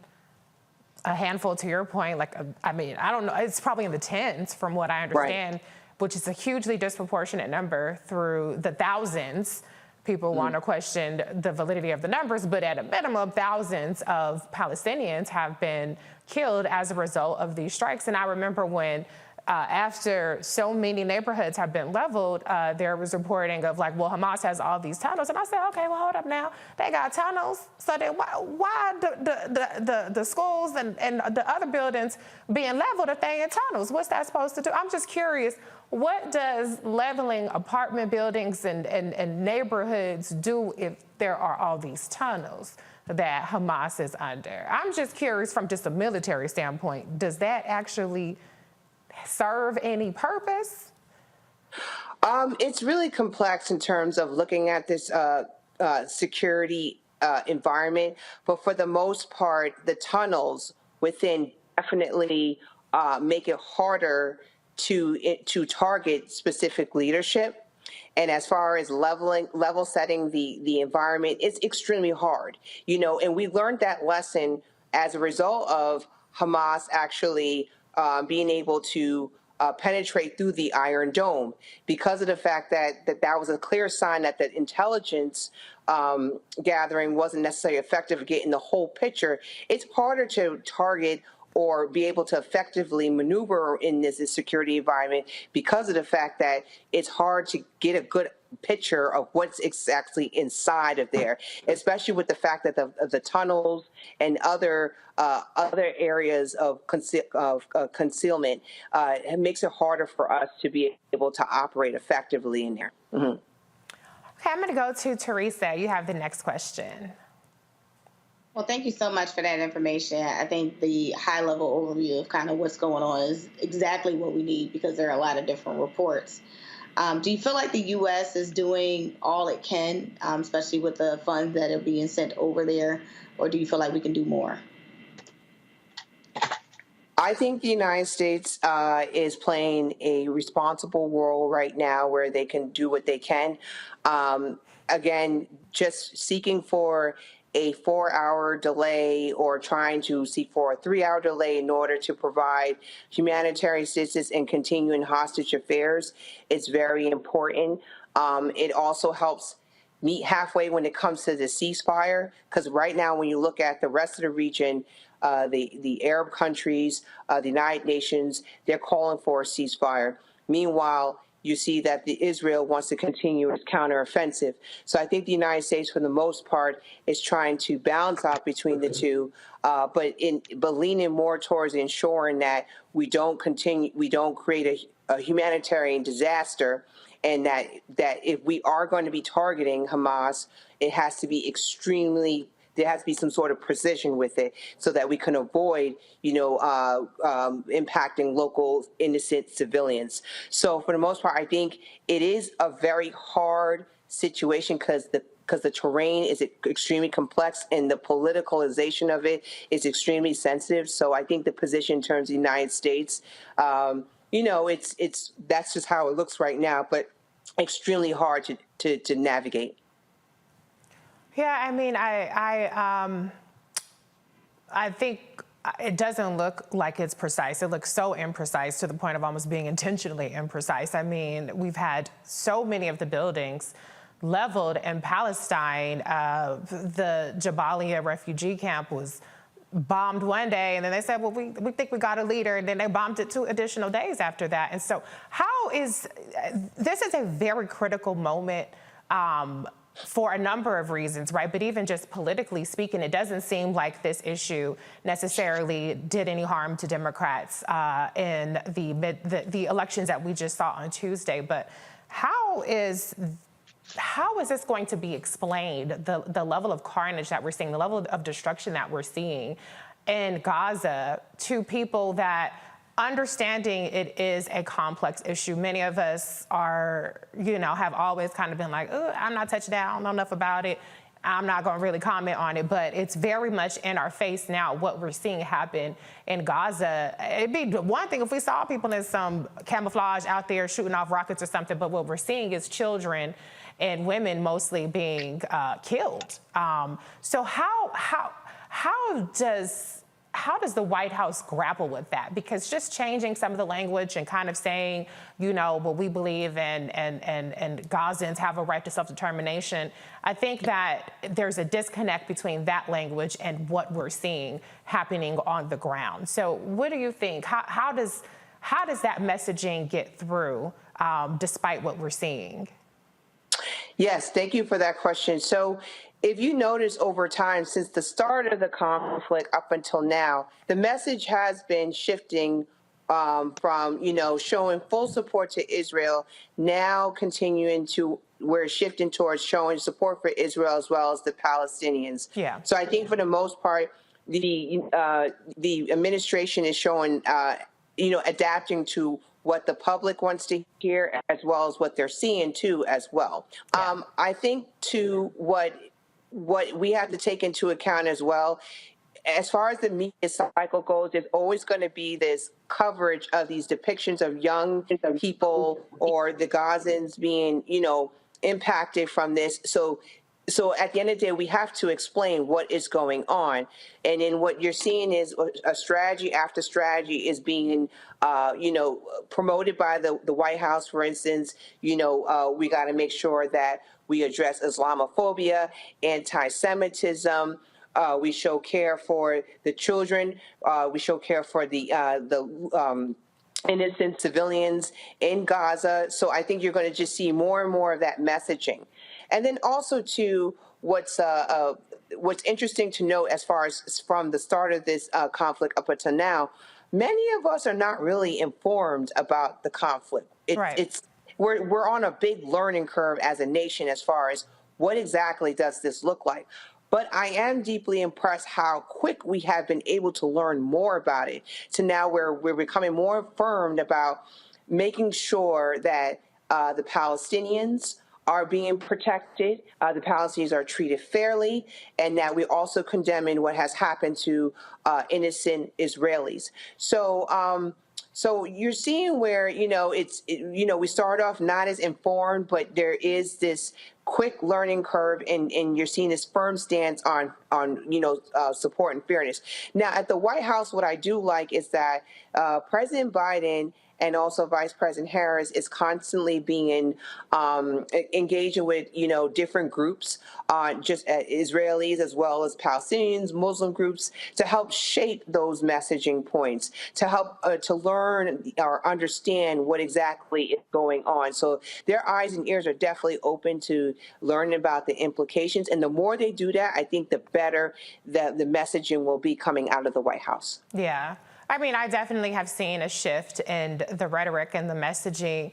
a handful, to your point, I don't know, it's probably in the tens from what I understand, right, which is a hugely disproportionate number through the thousands. People want to question the validity of the numbers, but at a minimum, thousands of Palestinians have been killed as a result of these strikes. And I remember when after so many neighborhoods have been leveled, there was reporting of Hamas has all these tunnels. And I said, okay, well, hold up now. They got tunnels. So then why the schools and the other buildings being leveled if they in tunnels? What's that supposed to do? I'm just curious, what does leveling apartment buildings and neighborhoods do if there are all these tunnels that Hamas is under? I'm just curious from just a military standpoint, does that actually serve any purpose? It's really complex in terms of looking at this security environment, but for the most part, the tunnels within definitely make it harder to target specific leadership. And as far as level setting the environment, it's extremely hard, and we learned that lesson as a result of Hamas actually being able to penetrate through the Iron Dome, because of the fact that was a clear sign that the intelligence gathering wasn't necessarily effective at getting the whole picture. It's harder to target or be able to effectively maneuver in this security environment because of the fact that it's hard to get a good picture of what's exactly inside of there, especially with the fact that the tunnels and other areas of concealment, it makes it harder for us to be able to operate effectively in there. Mm-hmm. Okay, I'm going to go to Teresa. You have the next question. Well, thank you so much for that information. I think the high-level overview of kind of what's going on is exactly what we need, because there are a lot of different reports. Do you feel like the U.S. is doing all it can, especially with the funds that are being sent over there, or do you feel like we can do more? I think the United States is playing a responsible role right now where they can do what they can. Again, just seeking for a 4-hour delay or trying to seek for a 3-hour delay in order to provide humanitarian assistance and continuing hostage affairs is very important. It also helps meet halfway when it comes to the ceasefire, because right now when you look at the rest of the region, the Arab countries, the United Nations, they're calling for a ceasefire. Meanwhile, you see that Israel wants to continue its counteroffensive. So I think the United States, for the most part, is trying to balance out between the two, but leaning more towards ensuring that we don't create a humanitarian disaster, and that if we are going to be targeting Hamas, it has to be there has to be some sort of precision with it so that we can avoid, impacting local innocent civilians. So for the most part, I think it is a very hard situation because the terrain is extremely complex and the politicalization of it is extremely sensitive. So I think the position in terms of the United States, that's just how it looks right now, but extremely hard to navigate. Yeah, I mean, I think it doesn't look like it's precise. It looks so imprecise to the point of almost being intentionally imprecise. I mean, we've had so many of the buildings leveled in Palestine. The Jabalia refugee camp was bombed one day, and then they said, well, we think we got a leader, and then they bombed it 2 additional days after that. And so this is a very critical moment for a number of reasons, right? But even just politically speaking, it doesn't seem like this issue necessarily did any harm to Democrats in the elections that we just saw on Tuesday. But how is this going to be explained, the level of carnage that we're seeing, the level of destruction that we're seeing in Gaza, to people that, understanding it is a complex issue, many of us are, have always kind of been like, I'm not touched down, I don't know enough about it, I'm not going to really comment on it, but it's very much in our face now what we're seeing happen in Gaza. It'd be one thing if we saw people in some camouflage out there shooting off rockets or something, but what we're seeing is children and women mostly being killed. So how does the White House grapple with that? Because just changing some of the language and kind of saying, what we believe and Gazans have a right to self-determination, I think that there's a disconnect between that language and what we're seeing happening on the ground. So what do you think? How does that messaging get through despite what we're seeing? Yes, thank you for that question. So if you notice over time, since the start of the conflict up until now, the message has been shifting from, showing full support to Israel, now continuing to, we're shifting towards showing support for Israel as well as the Palestinians. Yeah. So I think for the most part, the administration is showing, adapting to what the public wants to hear as well as what they're seeing too as well. Yeah. I think too what we have to take into account as well, as far as the media cycle goes, there's always going to be this coverage of these depictions of young people or the Gazans being, impacted from this. So at the end of the day, we have to explain what is going on. And then what you're seeing is a strategy after strategy is being, promoted by the White House, for instance. We got to make sure that we address Islamophobia, anti-Semitism, We show care for the children. We show care for the innocent civilians in Gaza. So I think you're going to just see more and more of that messaging. And then also to what's interesting to note as far as from the start of this conflict up until now, many of us are not really informed about the conflict. We're on a big learning curve as a nation as far as what exactly does this look like. But I am deeply impressed how quick we have been able to learn more about it, to now where we're becoming more affirmed about making sure that the Palestinians are being protected, the Palestinians are treated fairly, and that we're also condemning what has happened to innocent Israelis. So you're seeing where, we start off not as informed, but there is this quick learning curve, and you're seeing this firm stance on support and fairness. Now, at the White House, what I do like is that President Biden and also Vice President Harris is constantly being engaging with, different groups, just Israelis as well as Palestinians, Muslim groups, to help shape those messaging points, to help to learn or understand what exactly is going on. So their eyes and ears are definitely open to learning about the implications. And the more they do that, I think the better the messaging will be coming out of the White House. Yeah. I mean, I definitely have seen a shift in the rhetoric and the messaging.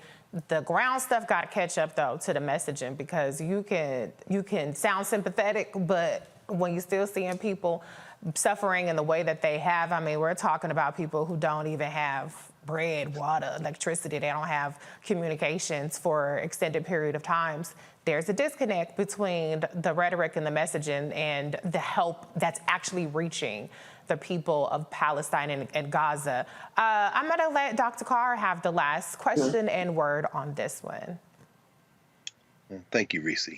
The ground stuff got to catch up, though, to the messaging, because you can sound sympathetic, but when you're still seeing people suffering in the way that they have, I mean, we're talking about people who don't even have bread, water, electricity. They don't have communications for extended period of times. There's a disconnect between the rhetoric and the messaging and the help that's actually reaching the people of Palestine and Gaza. I'm going to let Dr. Carr have the last question and word on this one. Thank you, Reese.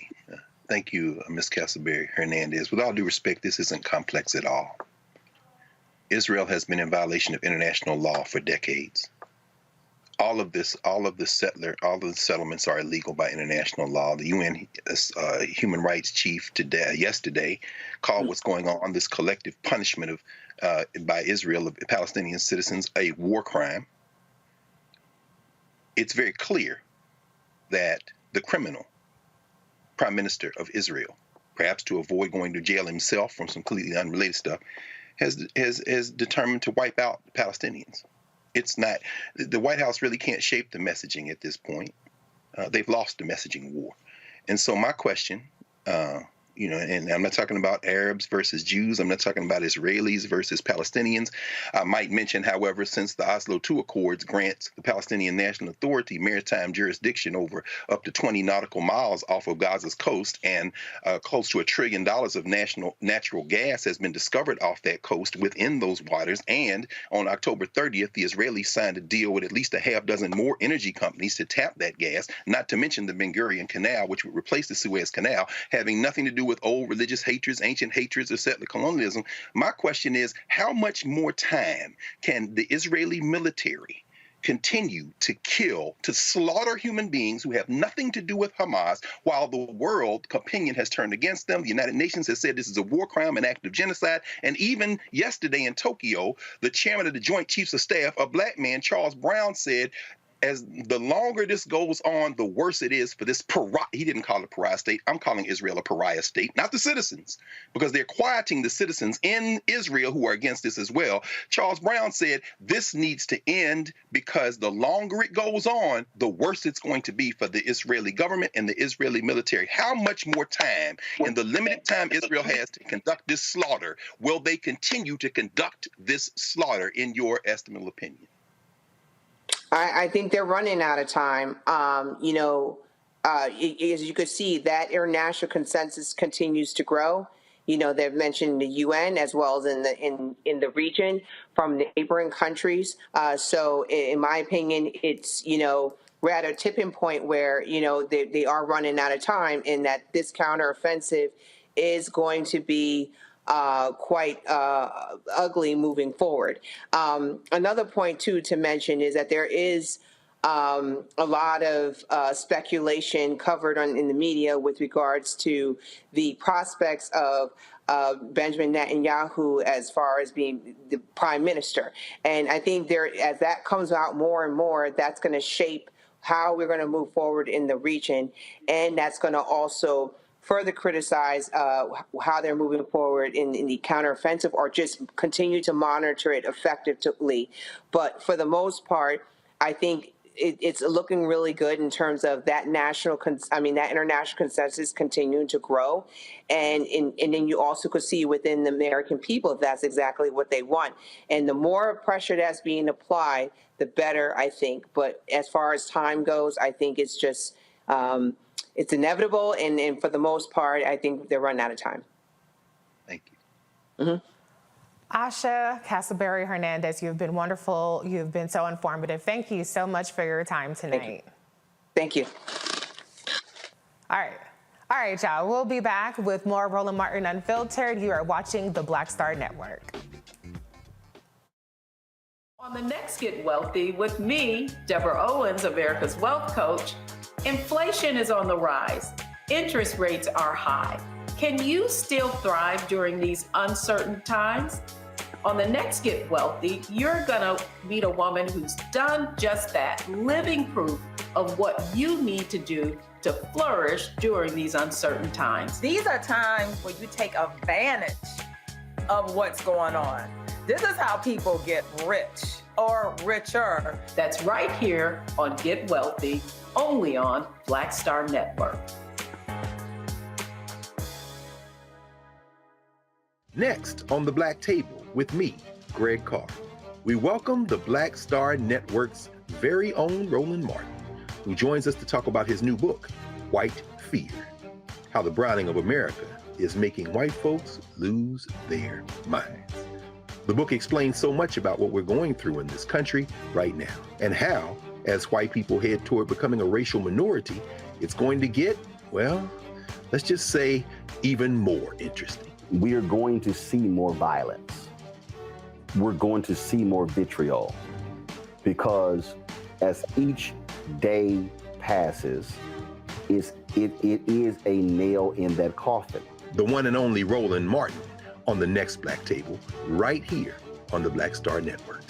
Thank you, Ms. Castleberry Hernandez. With all due respect, this isn't complex at all. Israel has been in violation of international law for decades. All of the settlements are illegal by international law. The UN human rights chief yesterday called what's going on, this collective punishment by Israel of Palestinian citizens, a war crime. It's very clear that the criminal prime minister of Israel, perhaps to avoid going to jail himself from some completely unrelated stuff, has determined to wipe out the Palestinians. It's not, the White House really can't shape the messaging at this point. They've lost the messaging war. And so my question, and I'm not talking about Arabs versus Jews. I'm not talking about Israelis versus Palestinians. I might mention, however, since the Oslo II Accords grants the Palestinian National Authority maritime jurisdiction over up to 20 nautical miles off of Gaza's coast, and close to $1 trillion of natural gas has been discovered off that coast within those waters. And on October 30th, the Israelis signed a deal with at least a half dozen more energy companies to tap that gas, not to mention the Ben Gurion Canal, which would replace the Suez Canal, having nothing to do with old religious hatreds, ancient hatreds, or settler colonialism. My question is, how much more time can the Israeli military continue to kill, to slaughter human beings who have nothing to do with Hamas, while the world opinion has turned against them? The United Nations has said this is a war crime, an act of genocide. And even yesterday in Tokyo, the chairman of the Joint Chiefs of Staff, a black man, Charles Brown, said, as the longer this goes on, the worse it is for this pariah. He didn't call it a pariah state. I'm calling Israel a pariah state, not the citizens, because they're quieting the citizens in Israel who are against this as well. Charles Brown said this needs to end, because the longer it goes on, the worse it's going to be for the Israeli government and the Israeli military. How much more time, in the limited time Israel has to conduct this slaughter, will they continue to conduct this slaughter, in your estimable opinion? I think they're running out of time. As you could see, that international consensus continues to grow. They've mentioned the UN as well as in the region from neighboring countries. So in my opinion, it's, we're at a tipping point where, they are running out of time, and that this counteroffensive is going to be quite ugly moving forward. Another point, too, to mention is that there is a lot of speculation covered in the media with regards to the prospects of Benjamin Netanyahu as far as being the prime minister. And I think as that comes out more and more, that's going to shape how we're going to move forward in the region. And that's going to also further criticize how they're moving forward in the counteroffensive, or just continue to monitor it effectively. But for the most part, I think it's looking really good in terms of that that international consensus continuing to grow, and then you also could see within the American people if that's exactly what they want. And the more pressure that's being applied, the better, I think. But as far as time goes, I think it's just it's inevitable, and for the most part, I think they're running out of time. Thank you. Mm-hmm. Asha Castleberry Hernandez, you've been wonderful. You've been so informative. Thank you so much for your time tonight. Thank you. All right, y'all. We'll be back with more Roland Martin Unfiltered. You are watching the Black Star Network. On the next Get Wealthy with me, Deborah Owens, America's Wealth Coach, inflation is on the rise. Interest rates are high. Can you still thrive during these uncertain times? On the next Get Wealthy, you're gonna meet a woman who's done just that, living proof of what you need to do to flourish during these uncertain times. These are times where you take advantage of what's going on. This is how people get rich or richer. That's right here on Get Wealthy, only on Black Star Network. Next on the Black Table with me, Greg Carr, we welcome the Black Star Network's very own Roland Martin, who joins us to talk about his new book, White Fear, How the Browning of America is Making White Folks Lose Their Minds. The book explains so much about what we're going through in this country right now, and how, as white people head toward becoming a racial minority, it's going to get, well, let's just say, even more interesting. We are going to see more violence. We're going to see more vitriol, because as each day passes, it is a nail in that coffin. The one and only Roland Martin on the next Black Table, right here on the Black Star Network.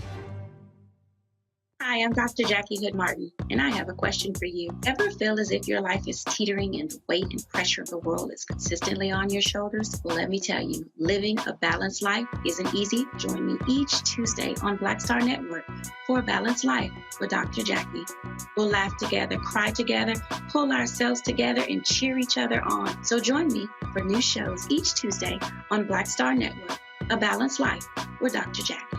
Hi, I'm Dr. Jackie Hood Martin, and I have a question for you. Ever feel as if your life is teetering and the weight and pressure of the world is consistently on your shoulders? Well, let me tell you, living a balanced life isn't easy. Join me each Tuesday on Black Star Network for A Balanced Life with Dr. Jackie. We'll laugh together, cry together, pull ourselves together, and cheer each other on. So join me for new shows each Tuesday on Black Star Network, A Balanced Life with Dr. Jackie.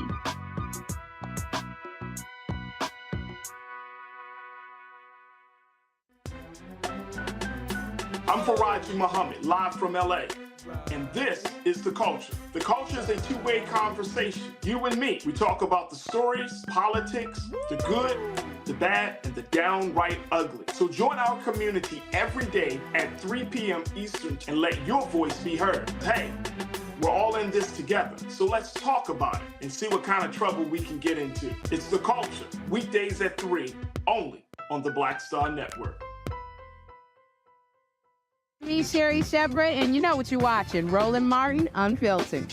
I'm Faraji Muhammad, live from LA. And this is The Culture. The Culture is a two-way conversation. You and me. We talk about the stories, politics, the good, the bad, and the downright ugly. So join our community every day at 3 p.m. Eastern and let your voice be heard. Hey, we're all in this together. So let's talk about it and see what kind of trouble we can get into. It's The Culture, weekdays at 3, only on the Black Star Network. Me, Sherry Shepard, and you know what you're watching, Roland Martin Unfiltered.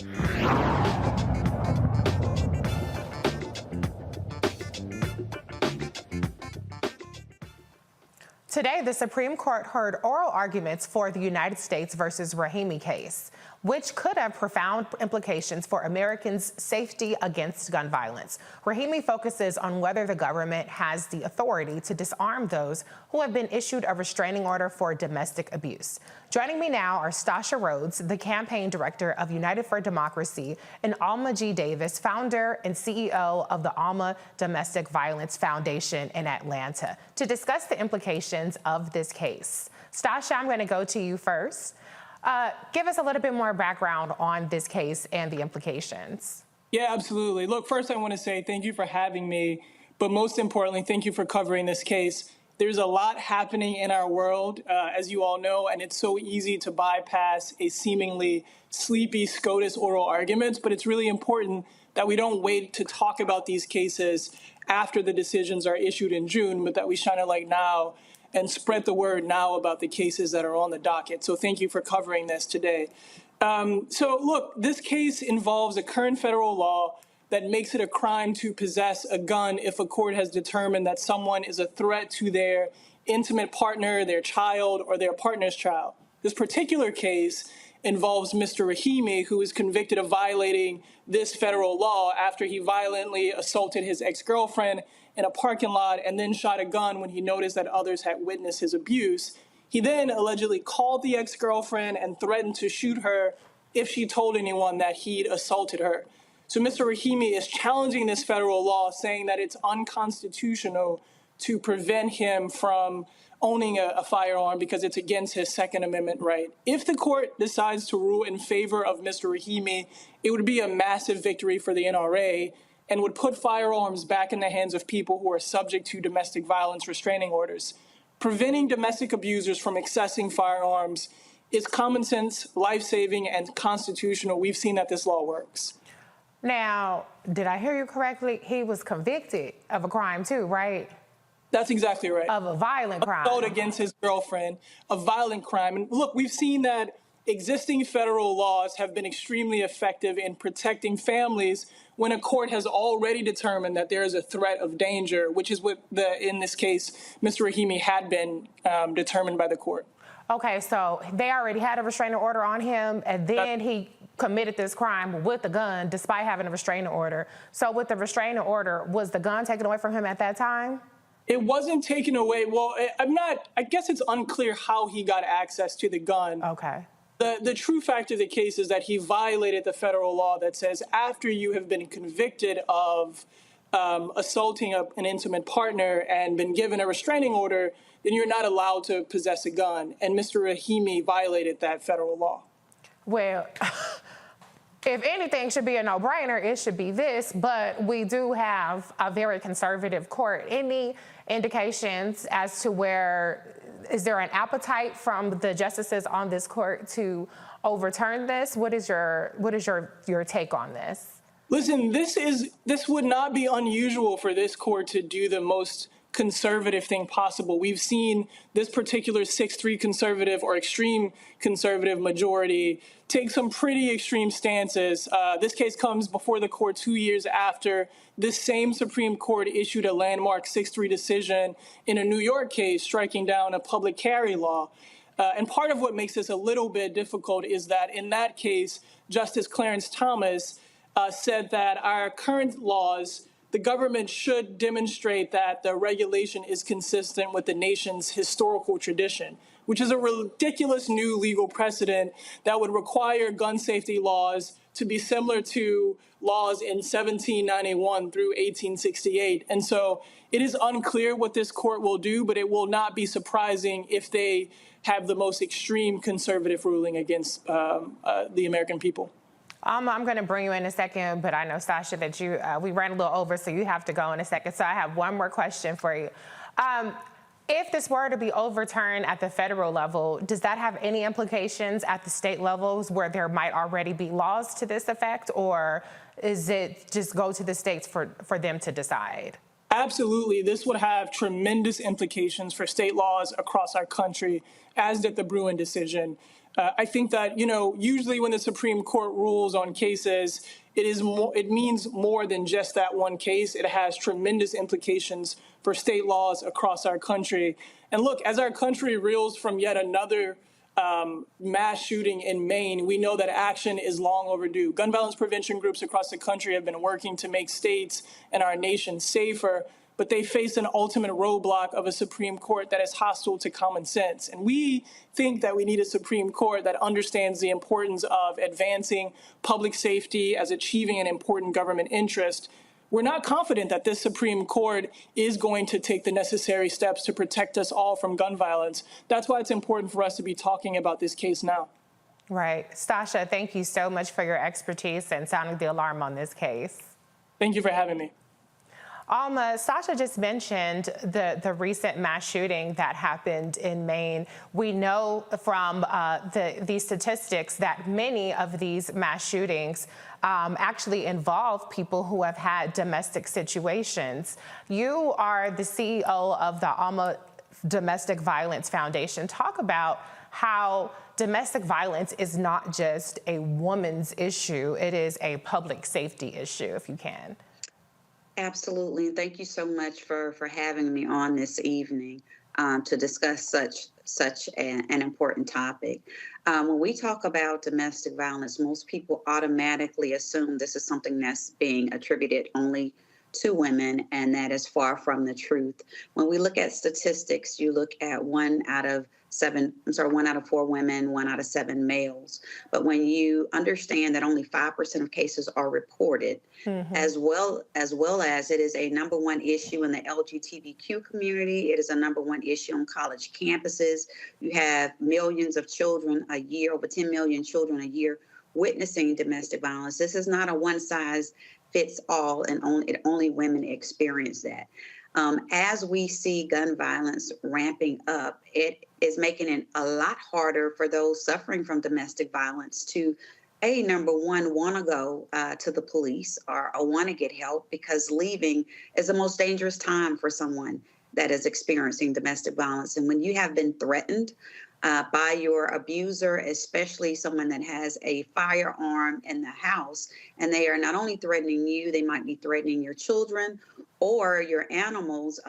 Today, the Supreme Court heard oral arguments for the United States versus Rahimi case, which could have profound implications for Americans' safety against gun violence. Rahimi focuses on whether the government has the authority to disarm those who have been issued a restraining order for domestic abuse. Joining me now are Stasha Rhodes, the campaign director of United for Democracy, and Alma G. Davis, founder and CEO of the Alma Domestic Violence Foundation in Atlanta, to discuss the implications of this case. Stasha, I'm going to go to you first. Give us a little bit more background on this case and the implications. Yeah, absolutely. Look, first I want to say thank you for having me, but most importantly, thank you for covering this case. There's a lot happening in our world, as you all know, and it's so easy to bypass a seemingly sleepy SCOTUS oral arguments, but it's really important that we don't wait to talk about these cases after the decisions are issued in June, but that we shine a light now and spread the word now about the cases that are on the docket. So thank you for covering this today. So look, this case involves a current federal law that makes it a crime to possess a gun if a court has determined that someone is a threat to their intimate partner, their child, or their partner's child. This particular case involves Mr. Rahimi, who is convicted of violating this federal law after he violently assaulted his ex-girlfriend in a parking lot and then shot a gun when he noticed that others had witnessed his abuse. He then allegedly called the ex-girlfriend and threatened to shoot her if she told anyone that he'd assaulted her. So Mr. Rahimi is challenging this federal law, saying that it's unconstitutional to prevent him from owning a firearm because it's against his Second Amendment right. If the court decides to rule in favor of Mr. Rahimi, it would be a massive victory for the NRA and would put firearms back in the hands of people who are subject to domestic violence restraining orders. Preventing domestic abusers from accessing firearms is common sense, life-saving, and constitutional. We've seen that this law works. Now, did I hear you correctly? He was convicted of a crime too, right? That's exactly right. Of a violent crime. Assault against his girlfriend, a violent crime. And look, we've seen that existing federal laws have been extremely effective in protecting families when a court has already determined that there is a threat of danger, which is what, in this case, Mr. Rahimi had been determined by the court. Okay, so they already had a restraining order on him, and then he committed this crime with a gun despite having a restraining order. So with the restraining order, was the gun taken away from him at that time? It wasn't taken away. Well, I guess it's unclear how he got access to the gun. Okay. The true fact of the case is that he violated the federal law that says after you have been convicted of assaulting an intimate partner and been given a restraining order, then you're not allowed to possess a gun. And Mr. Rahimi violated that federal law. Well, if anything should be a no-brainer, it should be this, but we do have a very conservative court. Any indications as to is there an appetite from the justices on this court to overturn this? What is your take on this? Listen, this would not be unusual for this court to do the most conservative thing possible. We've seen this particular 6-3 conservative or extreme conservative majority take some pretty extreme stances. This case comes before the court 2 years after this same Supreme Court issued a landmark 6-3 decision in a New York case striking down a public carry law. And part of what makes this a little bit difficult is that in that case, Justice Clarence Thomas said that our current laws, the government should demonstrate that the regulation is consistent with the nation's historical tradition, which is a ridiculous new legal precedent that would require gun safety laws to be similar to laws in 1791 through 1868. And so it is unclear what this court will do, but it will not be surprising if they have the most extreme conservative ruling against the American people. I'm going to bring you in a second, but I know, Sasha, that we ran a little over, so you have to go in a second. So I have one more question for you. If this were to be overturned at the federal level, does that have any implications at the state levels where there might already be laws to this effect, or is it just go to the states for them to decide? Absolutely. This would have tremendous implications for state laws across our country, as did the Bruin decision. I think that, usually when the Supreme Court rules on cases, it means more than just that one case. It has tremendous implications for state laws across our country. And look, as our country reels from yet another mass shooting in Maine, we know that action is long overdue. Gun violence prevention groups across the country have been working to make states and our nation safer, but they face an ultimate roadblock of a Supreme Court that is hostile to common sense. And we think that we need a Supreme Court that understands the importance of advancing public safety as achieving an important government interest. We're not confident that this Supreme Court is going to take the necessary steps to protect us all from gun violence. That's why it's important for us to be talking about this case now. Right. Sasha, thank you so much for your expertise and sounding the alarm on this case. Thank you for having me. Alma, Sasha just mentioned the recent mass shooting that happened in Maine. We know from these statistics that many of these mass shootings actually involve people who have had domestic situations. You are the CEO of the Alma Domestic Violence Foundation. Talk about how domestic violence is not just a woman's issue, it is a public safety issue, if you can. Absolutely. Thank you so much for having me on this evening to discuss such an important topic. When we talk about domestic violence, most people automatically assume this is something that's being attributed only to women, and that is far from the truth. When we look at statistics, you look at 1 out of 4 women, 1 out of 7 males. But when you understand that only 5% of cases are reported, as well as it is a #1 issue in the LGBTQ community, it is a #1 issue on college campuses. You have millions of children a year, over 10 million children a year, witnessing domestic violence. This is not a one-size-fits-all, and only women experience that. As we see gun violence ramping up, it is making it a lot harder for those suffering from domestic violence to, #1, want to go to the police or want to get help, because leaving is the most dangerous time for someone that is experiencing domestic violence. And when you have been threatened by your abuser, especially someone that has a firearm in the house, and they are not only threatening you, they might be threatening your children or your animals,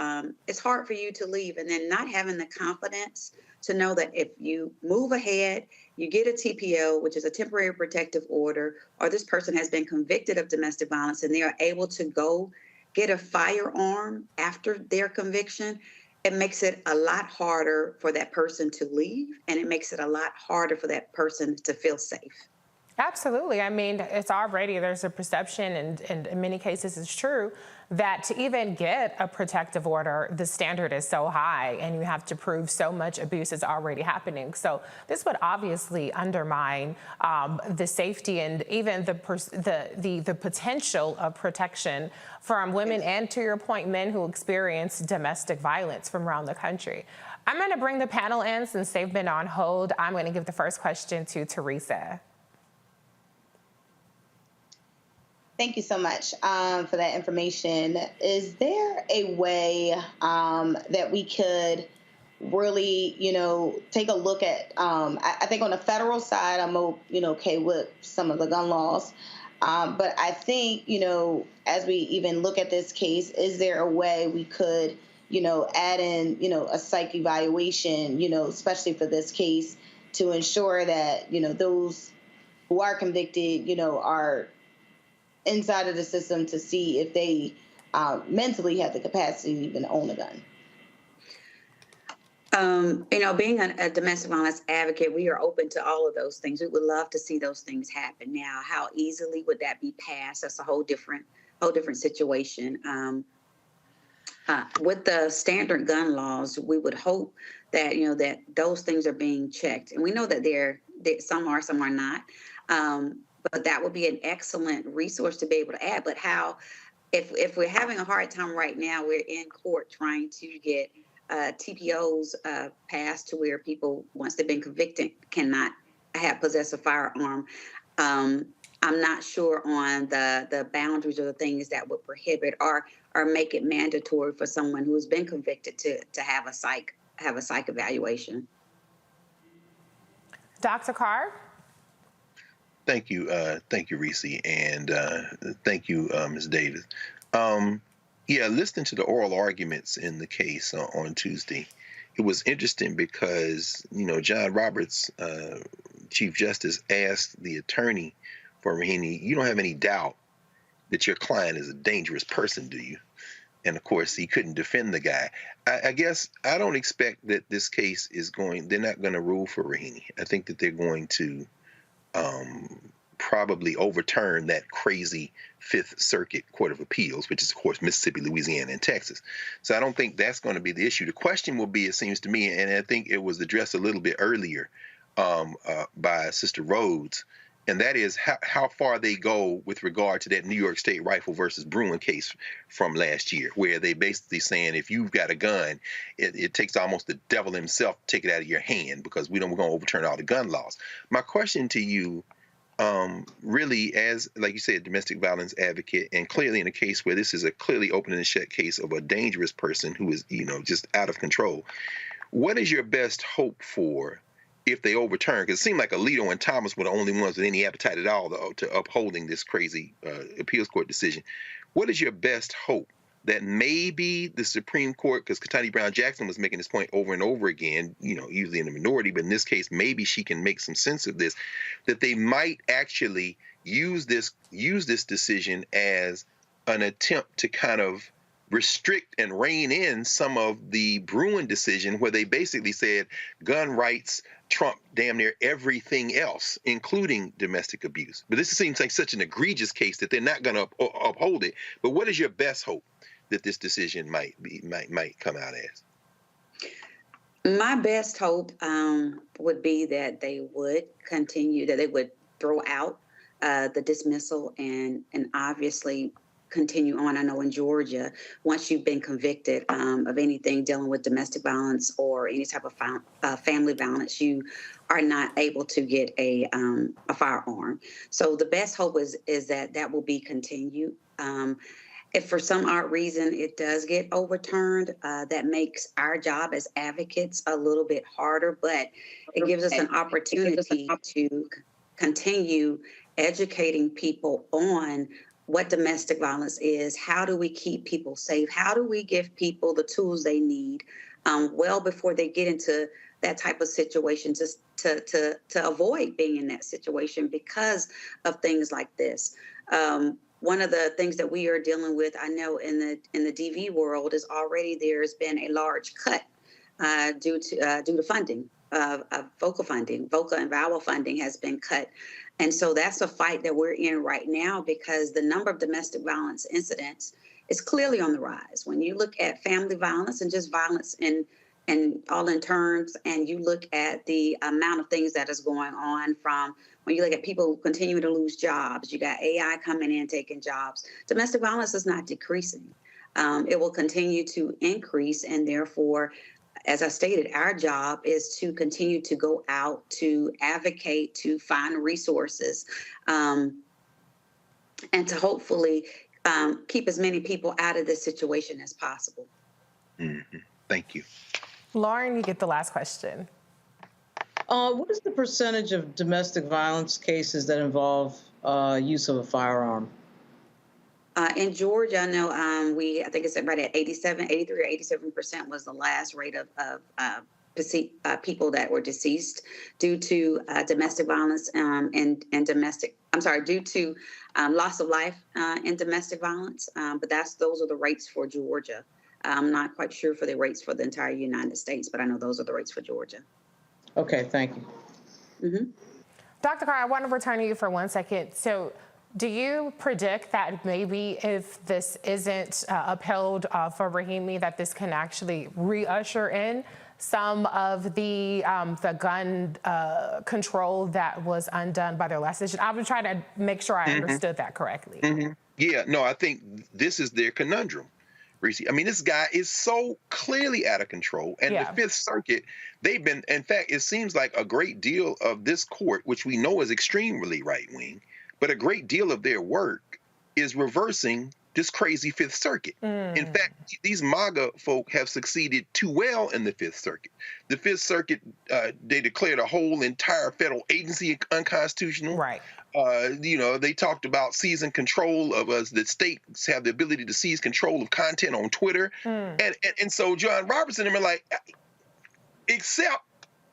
it's hard for you to leave. And then not having the confidence to know that if you move ahead, you get a TPO, which is a temporary protective order, or this person has been convicted of domestic violence and they are able to go get a firearm after their conviction, it makes it a lot harder for that person to leave, and it makes it a lot harder for that person to feel safe. Absolutely. I mean, it's already, there's a perception, and in many cases it's true, that to even get a protective order, the standard is so high and you have to prove so much abuse is already happening. So this would obviously undermine the safety and even the potential of protection from women and, to your point, men who experience domestic violence from around the country. I'm going to bring the panel in since they've been on hold. I'm going to give the first question to Teresa. Thank you so much for that information. Is there a way that we could really, take a look at, I think on the federal side, I'm okay with some of the gun laws. But I think, as we even look at this case, is there a way we could, add in, a psych evaluation, especially for this case, to ensure that, those who are convicted, are inside of the system to see if they mentally have the capacity to even own a gun? Being a domestic violence advocate, we are open to all of those things. We would love to see those things happen. Now, how easily would that be passed? That's a whole different situation. With the standard gun laws, we would hope that that those things are being checked, and we know that some are, some are not. But that would be an excellent resource to be able to add. But if we're having a hard time right now, we're in court trying to get TPOs passed to where people, once they've been convicted, cannot possess a firearm. I'm not sure on the boundaries or the things that would prohibit or make it mandatory for someone who has been convicted to have a psych evaluation. Dr. Carr? Thank you, Reese, and thank you, Ms. Davis. Listening to the oral arguments in the case on Tuesday, it was interesting because, John Roberts, Chief Justice, asked the attorney for Raheny, you don't have any doubt that your client is a dangerous person, do you? And of course, he couldn't defend the guy. I guess I don't expect that this case they're not going to rule for Raheny. I think that they're going to probably overturn that crazy Fifth Circuit Court of Appeals, which is, of course, Mississippi, Louisiana, and Texas. So I don't think that's going to be the issue. The question will be, it seems to me, and I think it was addressed a little bit earlier by Sister Rhodes, and that is how far they go with regard to that New York State rifle versus Bruin case from last year, where they basically saying if you've got a gun, it takes almost the devil himself to take it out of your hand, because we're going to overturn all the gun laws. My question to you, really, as like you said, domestic violence advocate, and clearly in a case where this is a clearly open and shut case of a dangerous person who is, just out of control, what is your best hope for if they overturn? Because it seemed like Alito and Thomas were the only ones with any appetite at all to upholding this crazy appeals court decision. What is your best hope that maybe the Supreme Court, because Ketanji Brown Jackson was making this point over and over again, usually in the minority, but in this case, maybe she can make some sense of this, that they might actually use this decision as an attempt to kind of restrict and rein in some of the Bruin decision, where they basically said gun rights trump damn near everything else, including domestic abuse. But this seems like such an egregious case that they're not going to uphold it. But what is your best hope that this decision might come out as? My best hope would be that they would continue, that they would throw out the dismissal and obviously continue on. I know in Georgia, once you've been convicted of anything dealing with domestic violence or any type of family violence, you are not able to get a firearm. So the best hope is that will be continued. If for some odd reason it does get overturned, that makes our job as advocates a little bit harder, but it gives us an opportunity to continue educating people on what domestic violence is. How do we keep people safe? How do we give people the tools they need well before they get into that type of situation, just to avoid being in that situation because of things like this? One of the things that we are dealing with, I know in the DV world, is already there's been a large cut due to funding, VOCA and VOWA funding has been cut. And so that's a fight that we're in right now, because the number of domestic violence incidents is clearly on the rise. When you look at family violence and just violence in all in terms, and you look at the amount of things that is going on, from when you look at people continue to lose jobs, you got AI coming in, taking jobs. Domestic violence is not decreasing. It will continue to increase, and therefore, as I stated, our job is to continue to go out, to advocate, to find resources, and to hopefully keep as many people out of this situation as possible. Mm-hmm. Thank you. Lauren, you get the last question. What is the percentage of domestic violence cases that involve use of a firearm? In Georgia, I know I think it's right at 83 or 87% was the last rate of people that were deceased due to domestic violence due to loss of life in domestic violence. But those are the rates for Georgia. I'm not quite sure for the rates for the entire United States, but I know those are the rates for Georgia. Okay, thank you. Mm-hmm. Dr. Carr, I want to return to you for 1 second. So do you predict that maybe if this isn't upheld for Rahimi, that this can actually re-usher in some of the gun control that was undone by their last decision? I was trying to make sure I understood that correctly. Mm-hmm. Yeah, no, I think this is their conundrum, Reese. I mean, this guy is so clearly out of control. And the Fifth Circuit, they've been, in fact, it seems like a great deal of this court, which we know is extremely right-wing, but a great deal of their work is reversing this crazy Fifth Circuit. In fact, these MAGA folk have succeeded too well in the Fifth Circuit. The Fifth Circuit, they declared a whole entire federal agency unconstitutional. Right. They talked about seizing control of us, that states have the ability to seize control of content on Twitter. And so John Robertson and them are like, except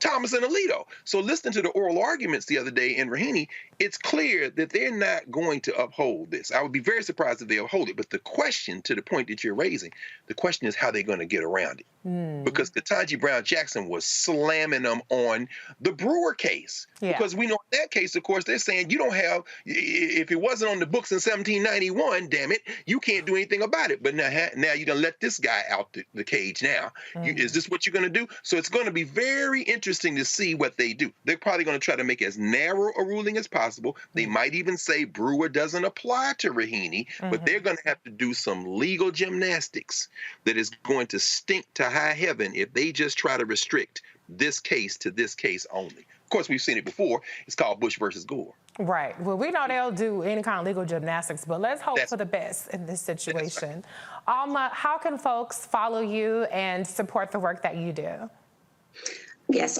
Thomas and Alito. So listening to the oral arguments the other day in Rahimi, it's clear that they're not going to uphold this. I would be very surprised if they uphold it. But the question, to the point that you're raising, the question is how they're going to get around it. because Ketanji Brown Jackson was slamming them on the Brewer case. Because we know in that case, of course, they're saying you don't have, if it wasn't on the books in 1791, damn it, you can't do anything about it. But now you're going to let this guy out the cage now. Is this what you're going to do? So it's going to be very interesting to see what they do. They're probably going to try to make as narrow a ruling as possible. They might even say Brewer doesn't apply to Raheny, but they're going to have to do some legal gymnastics that is going to stink to high heaven if they just try to restrict this case to this case only. Of course, we've seen it before. It's called Bush versus Gore. Right. Well, we know they'll do any kind of legal gymnastics, but let's hope for the best in this situation. Alma, how can folks follow you and support the work that you do? Yes,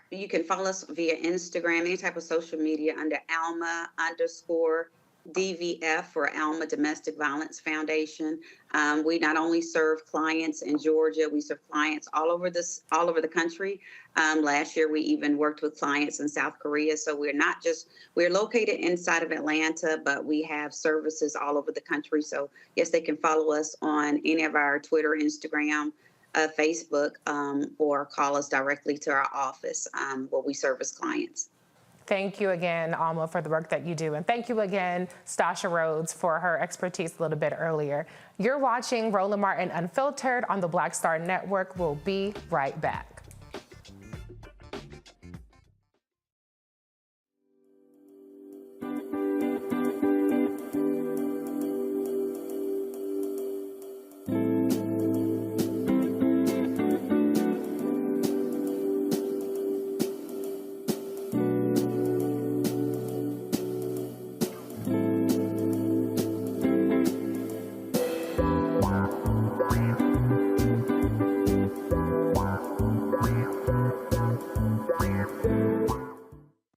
you can follow us via Instagram, any type of social media under Alma_DVF or Alma Domestic Violence Foundation. We not only serve clients in Georgia, we serve clients all over the country. Last year, we even worked with clients in South Korea. So we're located inside of Atlanta, but we have services all over the country. So yes, they can follow us on any of our Twitter, Instagram, Facebook, or call us directly to our office where we service clients. Thank you again, Alma, for the work that you do. And thank you again, Stasha Rhodes, for her expertise a little bit earlier. You're watching Roland Martin Unfiltered on the Black Star Network. We'll be right back.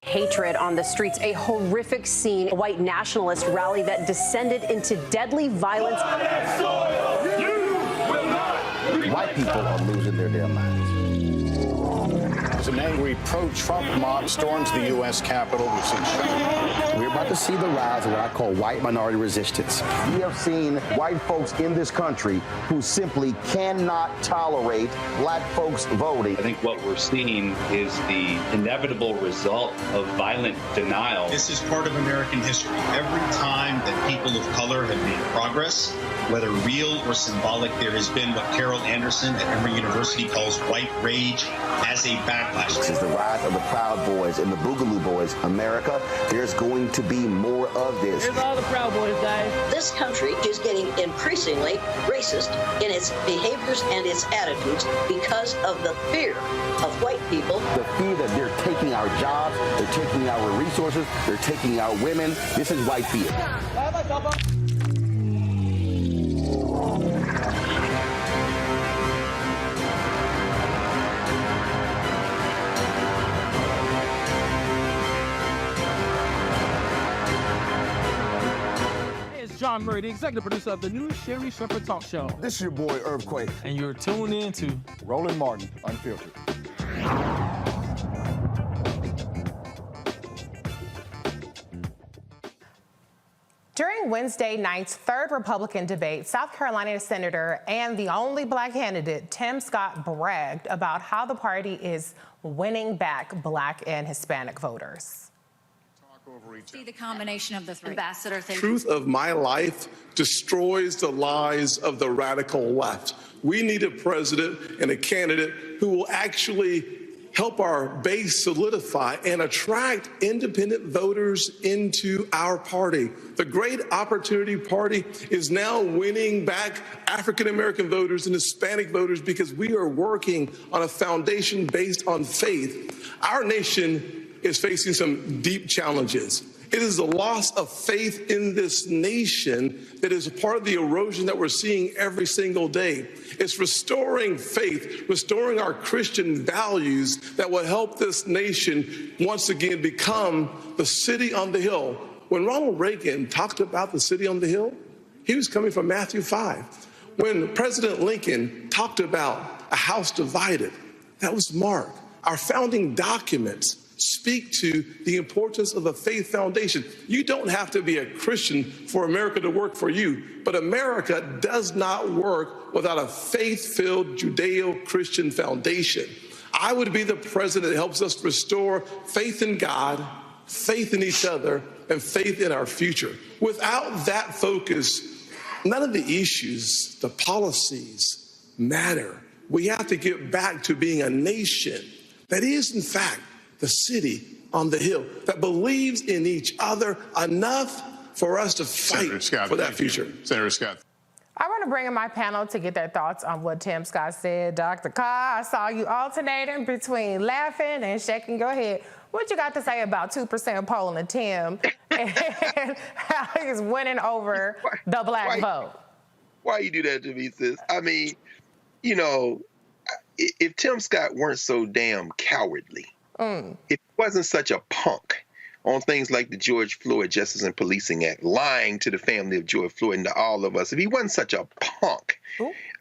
Hatred on the streets, a horrific scene, a white nationalist rally that descended into deadly violence. White people are losing their damn minds. As an angry pro-Trump mob storms the U.S. Capitol, we've seen We're about to see the rise of what I call white minority resistance. We have seen white folks in this country who simply cannot tolerate black folks voting. I think what we're seeing is the inevitable result of violent denial. This is part of American history. Every time that people of color have made progress, whether real or symbolic, there has been what Carol Anderson at Emory University calls white rage as a backlash. This is the rise of the Proud Boys and the Boogaloo Boys. America, there's going to be more of this. Here's all the Proud Boys, Dave. This country is getting increasingly racist in its behaviors and its attitudes because of the fear of white people. The fear that they're taking our jobs, they're taking our resources, they're taking our women. This is white fear. John Murray, the executive producer of the new Sherry Shepherd Talk Show. This is your boy, Earthquake. And you're tuned in to Roland Martin Unfiltered. During Wednesday night's third Republican debate, South Carolina Senator and the only black candidate, Tim Scott, bragged about how the party is winning back black and Hispanic voters. See the combination of the three. Ambassador, thank Truth of my life destroys the lies of the radical left. We need a president and a candidate who will actually help our base solidify and attract independent voters into our party. The Great Opportunity Party is now winning back African-American voters and Hispanic voters because we are working on a foundation based on faith. Our nation is facing some deep challenges. It is the loss of faith in this nation that is a part of the erosion that we're seeing every single day. It's restoring faith, restoring our Christian values that will help this nation once again become the city on the hill. When Ronald Reagan talked about the city on the hill, he was coming from Matthew 5. When President Lincoln talked about a house divided, that was Mark. Our founding documents speak to the importance of a faith foundation. You don't have to be a Christian for America to work for you, but America does not work without a faith-filled Judeo-Christian foundation. I would be the president that helps us restore faith in God, faith in each other, and faith in our future. Without that focus, none of the issues, the policies matter. We have to get back to being a nation that is, in fact, the city on the hill, that believes in each other enough for us to fight for that future. Senator Scott. I want to bring in my panel to get their thoughts on what Tim Scott said. Dr. Carr, I saw you alternating between laughing and shaking your head. What you got to say about 2% polling Tim and how he's winning over the black vote? Why you do that to me, sis? I mean, you know, if Tim Scott weren't so damn cowardly, if he wasn't such a punk on things like the George Floyd Justice and Policing Act, lying to the family of George Floyd and to all of us, if he wasn't such a punk,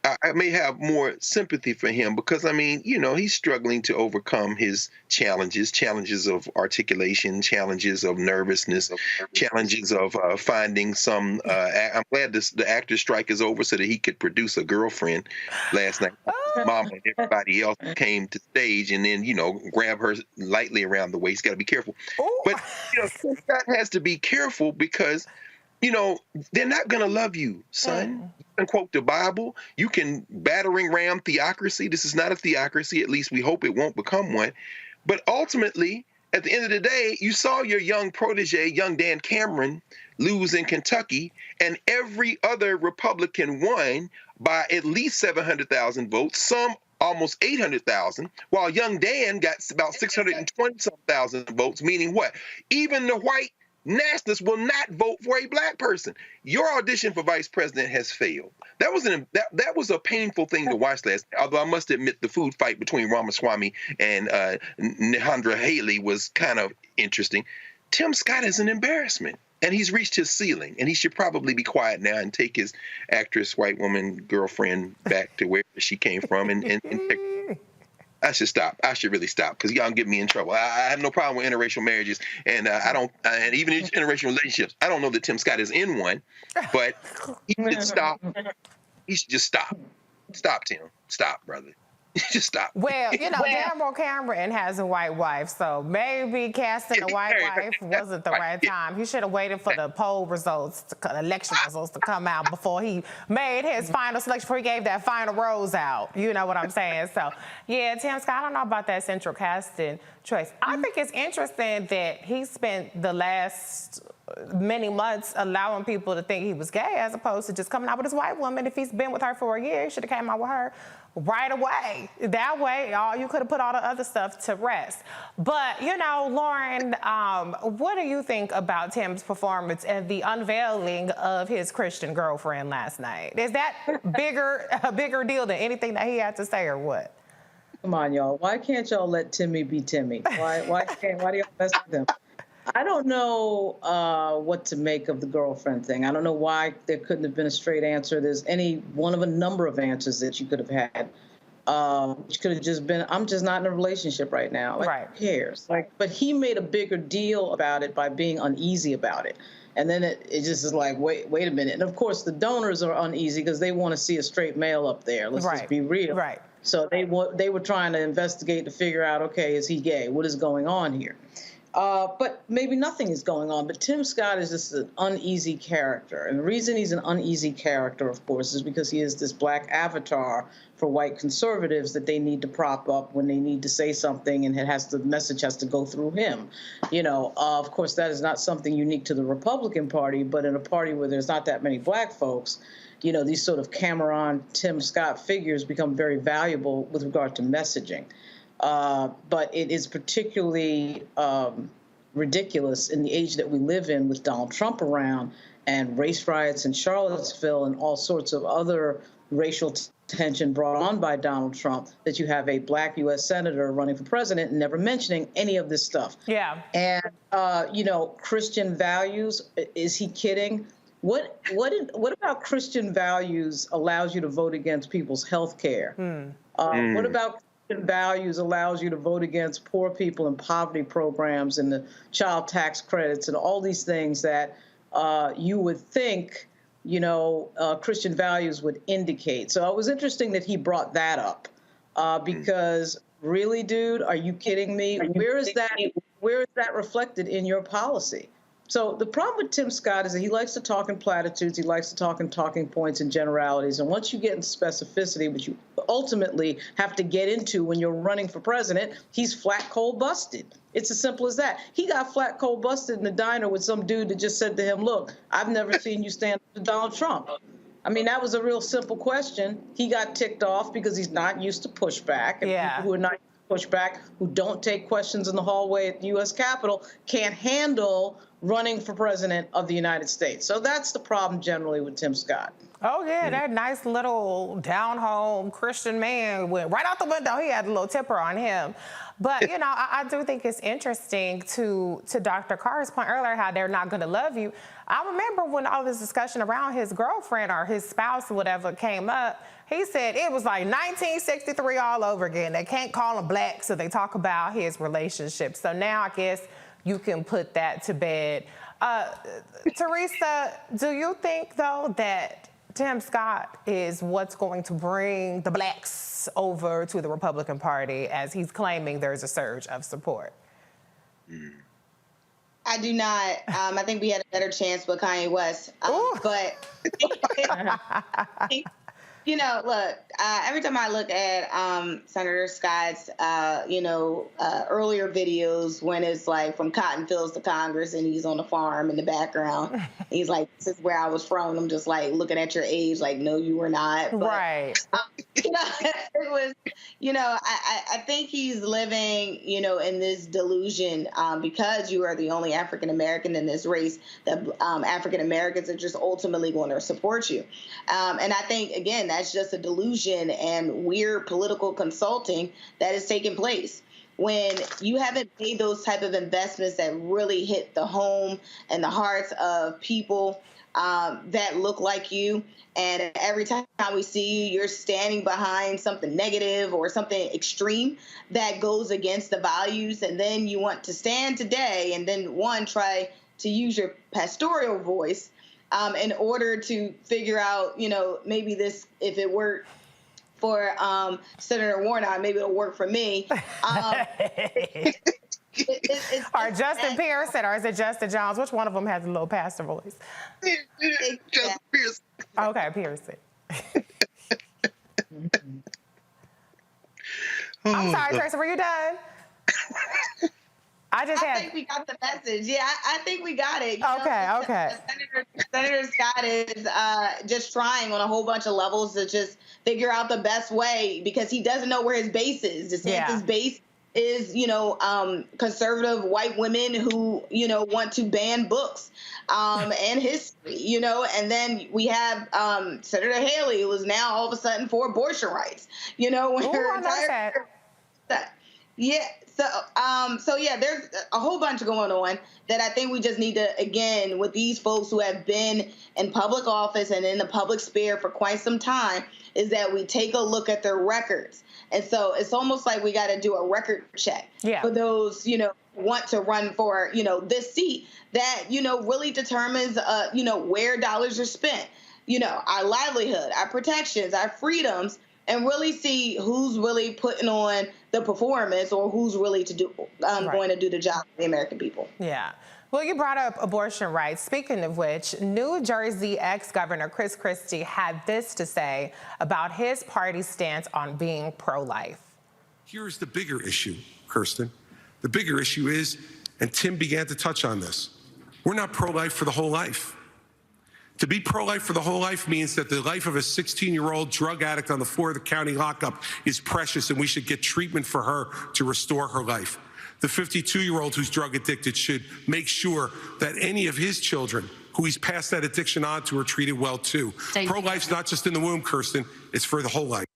I may have more sympathy for him because, I mean, you know, he's struggling to overcome his challenges of articulation, challenges of nervousness, challenges of finding some, I'm glad the actor's strike is over so that he could produce a girlfriend last night. Mama and everybody else came to stage and then, you know, grab her lightly around the waist. Got to be careful. But, you know, Scott has to be careful because, you know, they're not going to love you, son. You can quote the Bible. You can battering ram theocracy. This is not a theocracy. At least we hope it won't become one. But ultimately, at the end of the day, you saw your young protege, young Dan Cameron, lose in Kentucky, and every other Republican won by at least 700,000 votes, some almost 800,000, while young Dan got about 620,000 votes, meaning what? Even the white nationalists will not vote for a black person. Your audition for vice president has failed. That was a painful thing to watch last night, although I must admit the food fight between Ramaswamy and Nehandra Haley was kind of interesting. Tim Scott is an embarrassment, and he's reached his ceiling, and he should probably be quiet now and take his actress, white woman, girlfriend back to where she came from and I should stop. I should really stop because y'all get me in trouble. I have no problem with interracial marriages, and I don't, and even interracial relationships. I don't know that Tim Scott is in one, but he should stop. He should just stop. Stop, Tim. Stop, brother. Just stop. Well, you know, Daniel Cameron has a white wife, so maybe casting a white wife wasn't the right time. He should have waited for the poll results, election results to come out before he made his final selection, before he gave that final rose out. You know what I'm saying? So, yeah, Tim Scott, I don't know about that central casting choice. I think it's interesting that he spent the last many months allowing people to think he was gay as opposed to just coming out with his white woman. If he's been with her for a year, he should have came out with her right away. That way, you could have put all the other stuff to rest. But, you know, Lauren, what do you think about Tim's performance and the unveiling of his Christian girlfriend last night? Is that a bigger deal than anything that he had to say or what? Come on, y'all. Why can't y'all let Timmy be Timmy? Why do y'all mess with him? I don't know what to make of the girlfriend thing. I don't know why there couldn't have been a straight answer. There's any one of a number of answers that you could have had. Which could have just been, I'm just not in a relationship right now. Like, right. Who cares? Like, but he made a bigger deal about it by being uneasy about it. And then it just is like, wait a minute. And of course, the donors are uneasy because they want to see a straight male up there. Let's just be real. Right. So they were trying to investigate to figure out, okay, is he gay? What is going on here? But maybe nothing is going on. But Tim Scott is just an uneasy character. And the reason he's an uneasy character, of course, is because he is this black avatar for white conservatives that they need to prop up when they need to say something, and the message has to go through him. You know, of course, that is not something unique to the Republican Party, but in a party where there's not that many black folks, you know, these sort of Cameron, Tim Scott figures become very valuable with regard to messaging. But it is particularly ridiculous in the age that we live in with Donald Trump around and race riots in Charlottesville and all sorts of other racial tension brought on by Donald Trump, that you have a black U.S. senator running for president and never mentioning any of this stuff. Yeah. And, you know, Christian values, is he kidding? What about Christian values allows you to vote against people's health care? What about Christian values allows you to vote against poor people and poverty programs and the child tax credits and all these things that you would think, Christian values would indicate. So it was interesting that he brought that up because really, dude, are you kidding me? Where is that reflected in your policy? So the problem with Tim Scott is that he likes to talk in platitudes. He likes to talk in talking points and generalities. And once you get into specificity, which you ultimately have to get into when you're running for president, he's flat cold busted. It's as simple as that. He got flat cold busted in the diner with some dude that just said to him, look, I've never seen you stand up to Donald Trump. I mean, that was a real simple question. He got ticked off because he's not used to pushback. And people who are not used to pushback, who don't take questions in the hallway at the U.S. Capitol, can't handle running for president of the United States. So that's the problem generally with Tim Scott. Oh, yeah, that nice little down-home Christian man went right out the window. He had a little tipper on him. But, I do think it's interesting to Dr. Carr's point earlier, how they're not going to love you. I remember when all this discussion around his girlfriend or his spouse or whatever came up, he said it was like 1963 all over again. They can't call him black, so they talk about his relationship. So now I guess you can put that to bed. Teresa, do you think, though, that Tim Scott is what's going to bring the blacks over to the Republican Party as he's claiming there's a surge of support? I do not. I think we had a better chance with Kanye West. But, look, every time I look at Senator Scott's, earlier videos when it's like from cotton fields to Congress and he's on the farm in the background, he's like, this is where I was from. And I'm just like looking at your age, like, no, you were not. But, right. It was, I think he's living, in this delusion because you are the only African American in this race that African Americans are just ultimately going to support you. And I think, again, that's just a delusion and weird political consulting that is taking place when you haven't made those type of investments that really hit the home and the hearts of people that look like you. And every time we see you, you're standing behind something negative or something extreme that goes against the values. And then you want to stand today and then try to use your pastoral voice in order to figure out, maybe this, if it worked for Senator Warnock, maybe it'll work for me. Or Justin Pearson, or is it Justin Jones? Which one of them has a little pastor voice? Justin Pearson. Okay, Pearson. I'm sorry, Tracy, were you done? I think we got the message. Yeah, I think we got it. Okay. Senator Scott is just trying on a whole bunch of levels to just figure out the best way because he doesn't know where his base is. DeSantis' base is, conservative white women who, want to ban books and history, and then we have Senator Haley, who is now all of a sudden for abortion rights, when her entire So there's a whole bunch going on that I think we just need to, again, with these folks who have been in public office and in the public sphere for quite some time, is that we take a look at their records. And so it's almost like we got to do a record check for those, who want to run for, this seat that, really determines, where dollars are spent, our livelihood, our protections, our freedoms, and really see who's really putting on the performance or who's really going to do the job for the American people. Yeah. Well, you brought up abortion rights. Speaking of which, New Jersey ex-governor Chris Christie had this to say about his party's stance on being pro-life. Here's the bigger issue, Kirsten. The bigger issue is, and Tim began to touch on this, we're not pro-life for the whole life. To be pro-life for the whole life means that the life of a 16-year-old drug addict on the floor of the county lockup is precious, and we should get treatment for her to restore her life. The 52-year-old who's drug addicted should make sure that any of his children who he's passed that addiction on to are treated well, too. Pro-life's not just in the womb, Kirsten. It's for the whole life.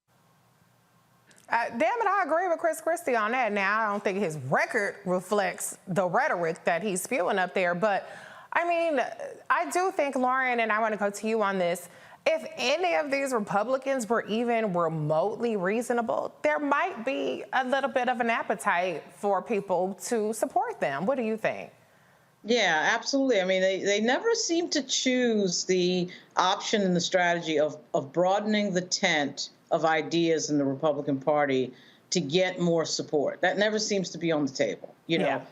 Damn it, I agree with Chris Christie on that. Now, I don't think his record reflects the rhetoric that he's spewing up there, but I mean, I do think, Lauren, and I want to go to you on this, If any of these Republicans were even remotely reasonable, there might be a little bit of an appetite for people to support them. What do you think? Yeah, absolutely. I mean, they never seem to choose the option and the strategy of broadening the tent of ideas in the Republican Party to get more support. That never seems to be on the table. You know,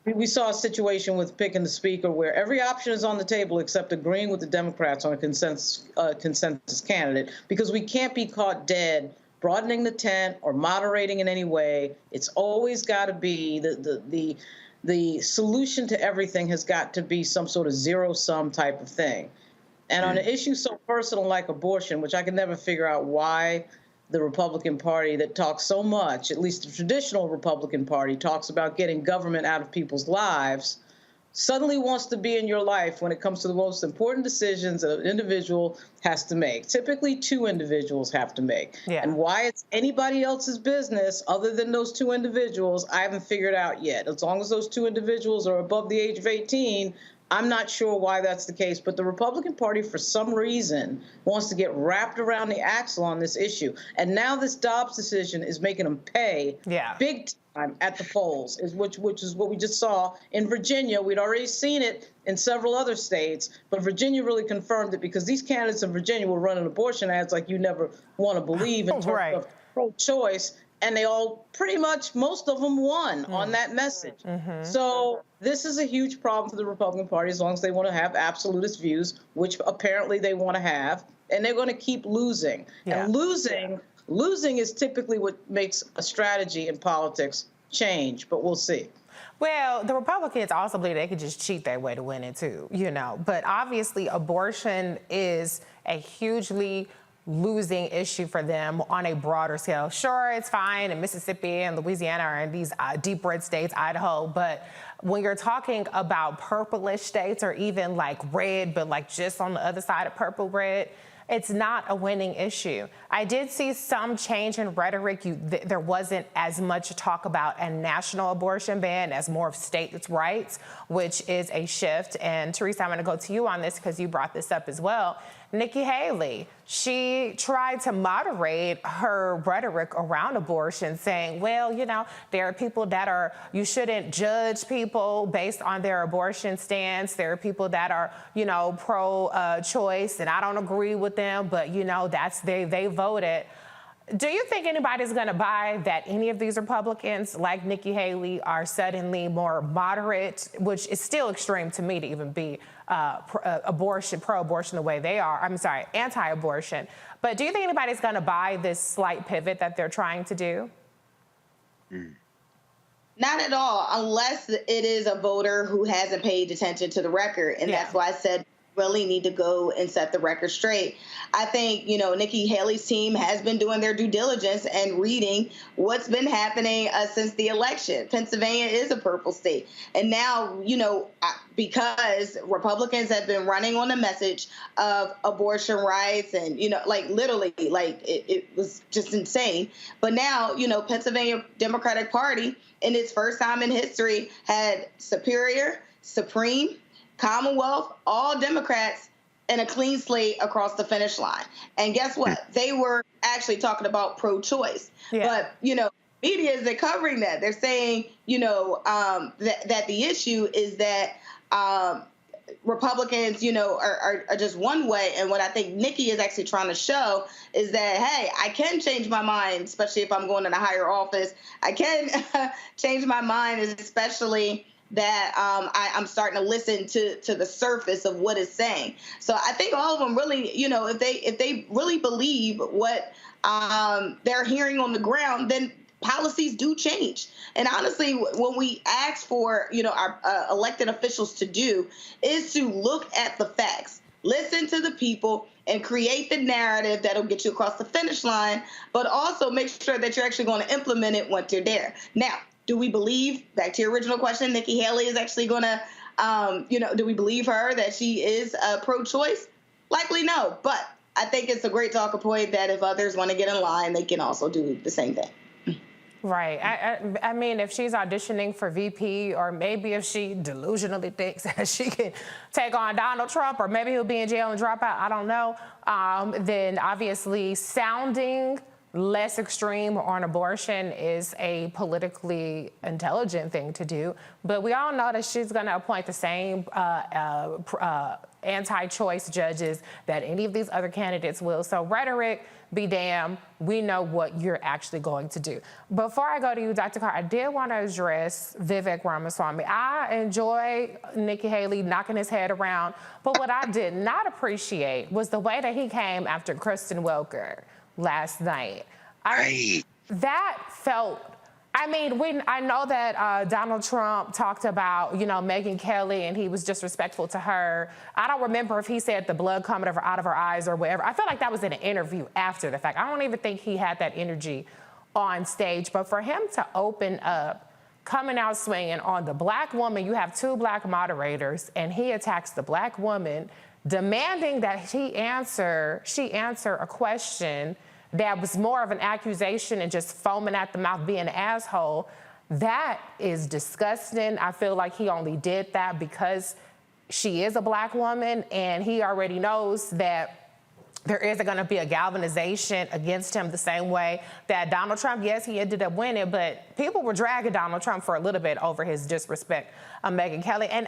we saw a situation with picking the speaker where every option is on the table except agreeing with the Democrats on a consensus candidate, because we can't be caught dead broadening the tent or moderating in any way. It's always got to be the solution to everything has got to be some sort of zero-sum type of thing. And on an issue so personal like abortion, which I can never figure out why the Republican Party that talks so much, at least the traditional Republican Party, talks about getting government out of people's lives, suddenly wants to be in your life when it comes to the most important decisions that an individual has to make. Typically, two individuals have to make. And why it's anybody else's business other than those two individuals, I haven't figured out yet. As long as those two individuals are above the age of 18, I'm not sure why that's the case. But the Republican Party, for some reason, wants to get wrapped around the axle on this issue. And now this Dobbs decision is making them pay big time at the polls, which is what we just saw in Virginia. We'd already seen it in several other states, but Virginia really confirmed it, because these candidates in Virginia were running abortion ads like you never want to believe in terms of pro-choice. And they all pretty much, most of them won on that message. So this is a huge problem for the Republican Party as long as they want to have absolutist views, which apparently they want to have, and they're going to keep losing. And losing is typically what makes a strategy in politics change, but we'll see. Well, the Republicans also believe they could just cheat their way to win it too, you know. But obviously abortion is a hugely losing issue for them on a broader scale. Sure, it's fine in Mississippi and Louisiana are in these deep red states, Idaho, but when you're talking about purplish states or even like red, but like just on the other side of purple red, it's not a winning issue. I did see some change in rhetoric. There wasn't as much talk about a national abortion ban as more of states' rights, which is a shift. And Teresa, I'm going to go to you on this because you brought this up as well. Nikki Haley, she tried to moderate her rhetoric around abortion, saying, well, you know, there are people that are, you shouldn't judge people based on their abortion stance. There are people that are, you know, pro-choice, and I don't agree with them, but, you know, that's they voted. Do you think anybody's going to buy that any of these Republicans, like Nikki Haley, are suddenly more moderate, which is still extreme to me to even be pro-abortion the way they are? I'm sorry, anti-abortion. But do you think anybody's going to buy this slight pivot that they're trying to do? Not at all, unless it is a voter who hasn't paid attention to the record. And that's why I said really need to go and set the record straight. I think, you know, Nikki Haley's team has been doing their due diligence and reading what's been happening since the election. Pennsylvania is a purple state. And now, you know, because Republicans have been running on the message of abortion rights and, you know, like literally, like it was just insane. But now, you know, Pennsylvania Democratic Party in its first time in history had Superior, Supreme, Commonwealth, all Democrats, and a clean slate across the finish line. And guess what? They were actually talking about pro-choice. But, you know, media isn't covering that. They're saying, you know, that the issue is that Republicans, you know, are just one way. And what I think Nikki is actually trying to show is that, hey, I can change my mind, especially if I'm going in a higher office. I can change my mind, especially that I'm starting to listen to the surface of what it's saying. So I think all of them really, you know, if they really believe what they're hearing on the ground, then policies do change. And honestly, when we ask for, you know, our elected officials to do is to look at the facts, listen to the people, and create the narrative that'll get you across the finish line, but also make sure that you're actually going to implement it once you're there. Now, do we believe, back to your original question, Nikki Haley is actually going to, you know, do we believe her that she is pro-choice? Likely no, but I think it's a great talking point that if others want to get in line, they can also do the same thing. Right. I mean, if she's auditioning for VP, or maybe if she delusionally thinks that she can take on Donald Trump, or maybe he'll be in jail and drop out, I don't know, then obviously sounding less extreme on abortion is a politically intelligent thing to do. But we all know that she's going to appoint the same anti-choice judges that any of these other candidates will. So rhetoric be damned, we know what you're actually going to do. Before I go to you, Dr. Carr, I did want to address Vivek Ramaswamy. I enjoy Nikki Haley knocking his head around, but what I did not appreciate was the way that he came after Kristen Welker last night. That felt, I mean, I know that Donald Trump talked about, Megyn Kelly, and he was disrespectful to her. I don't remember if he said the blood coming out of her eyes or whatever. I feel like that was in an interview after the fact. I don't even think he had that energy on stage. But for him to open up, coming out swinging on the black woman, you have 2 black moderators, and he attacks the black woman, demanding that she answer a question that was more of an accusation and just foaming at the mouth, being an asshole. That is disgusting. I feel like he only did that because she is a black woman, and he already knows that there isn't going to be a galvanization against him the same way that Donald Trump, yes, he ended up winning, but people were dragging Donald Trump for a little bit over his disrespect of Megyn Kelly. And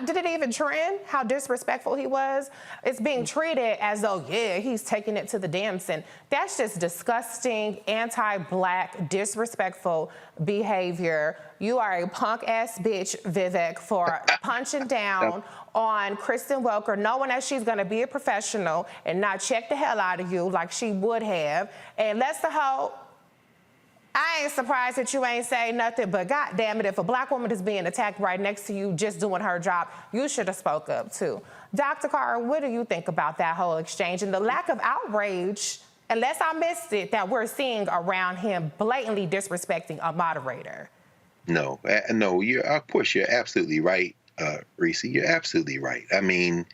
did it even trend how disrespectful he was? It's being treated as though, yeah, he's taking it to the dance. And that's just disgusting, anti-black, disrespectful behavior. You are a punk-ass bitch, Vivek, for punching down on Kristen Welker, knowing that she's going to be a professional and not check the hell out of you like she would have. And let's the hoe, I ain't surprised that you ain't say nothing, but God damn it, if a black woman is being attacked right next to you just doing her job, you should have spoke up too. Dr. Carr, what do you think about that whole exchange and the lack of outrage, unless I missed it, that we're seeing around him blatantly disrespecting a moderator? No, of course, you're absolutely right, Reese. You're absolutely right. I mean,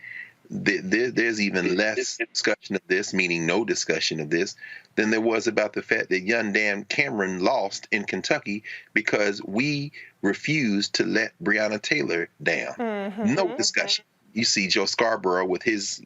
there's even less discussion of this, meaning no discussion of this, than there was about the fact that young Dan Cameron lost in Kentucky because we refused to let Breonna Taylor down. No discussion. You see Joe Scarborough with his,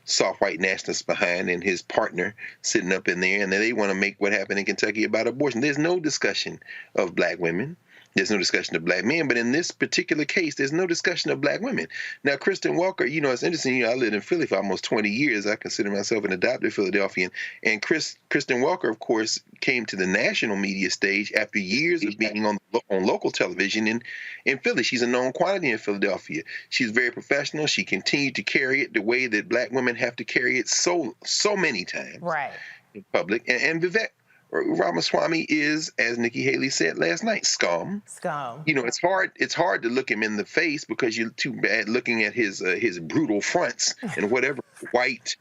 soft white nationalists behind and his partner sitting up in there, and they want to make what happened in Kentucky about abortion. There's no discussion of black women. There's no discussion of black men, but in this particular case, there's no discussion of black women. Now, Kristen Welker, it's interesting. I lived in Philly for almost 20 years. I consider myself an adopted Philadelphian. And Kristen Welker, of course, came to the national media stage after years of being on local television in Philly. She's a known quantity in Philadelphia. She's very professional. She continued to carry it the way that black women have to carry it so many times in public. And Vivek Ramaswamy is, as Nikki Haley said last night, scum. It's hard to look him in the face because you're too bad looking at his brutal fronts and whatever white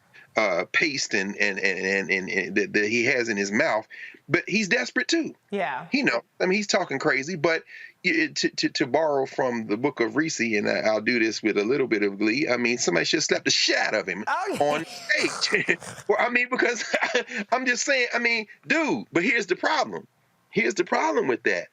paste and that he has in his mouth. But he's desperate too. Yeah. He's talking crazy, but to borrow from the book of Reese, and I'll do this with a little bit of glee, somebody should slap the shit out of him on stage. Because I'm just saying, dude, but here's the problem. Here's the problem with that.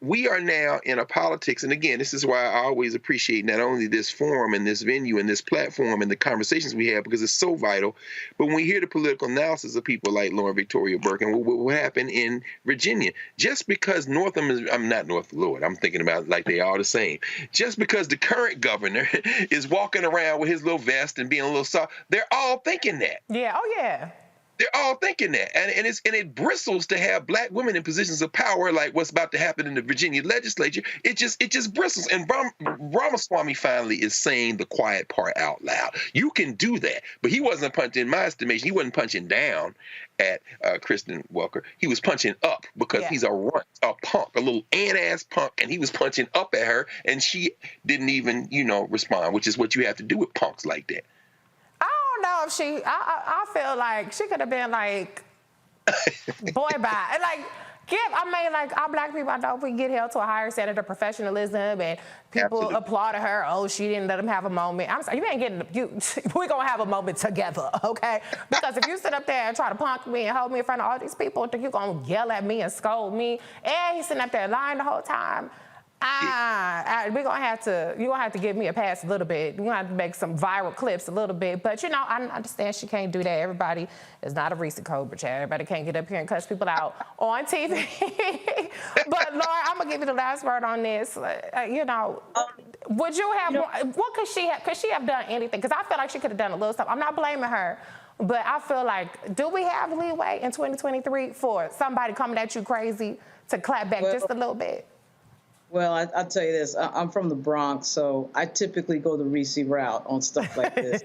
We are now in a politics, and again, this is why I always appreciate not only this forum and this venue and this platform and the conversations we have, because it's so vital, but when we hear the political analysis of people like Lauren Victoria Burke and what happened in Virginia, just because Northam is, I'm not North Lord, I'm thinking about like they are the same. Just because the current governor is walking around with his little vest and being a little soft, they're all thinking that. Yeah, oh yeah. They're all thinking that, and it bristles to have black women in positions of power, like what's about to happen in the Virginia legislature. It just bristles. And Ramaswamy finally is saying the quiet part out loud. You can do that, but he wasn't punching. In my estimation, he wasn't punching down at Kristen Welker. He was punching up because he's a runt, a punk, a little ant-ass punk, and he was punching up at her, and she didn't even respond, which is what you have to do with punks like that. Know if I feel like she could have been like, boy, bye. And like, Our black people, I know we get held to a higher standard of professionalism, and people applauded her. Oh, she didn't let him have a moment. I'm sorry, you ain't getting, we're going to have a moment together, okay? Because if you sit up there and try to punk me and hold me in front of all these people, think you're going to yell at me and scold me, and he's sitting up there lying the whole time. You're gonna have to give me a pass a little bit. You're gonna have to make some viral clips a little bit. But I understand she can't do that. Everybody is not a Reese Cobra Chat. Everybody can't get up here and cuss people out on TV. But Laura, I'm gonna give you the last word on this. Would you have what could she have? Could she have done anything? Because I feel like she could have done a little stuff. I'm not blaming her. But I feel like, do we have leeway in 2023 for somebody coming at you crazy to clap back just a little bit? Well, I'll tell you this. I'm from the Bronx, so I typically go the Reese route on stuff like this.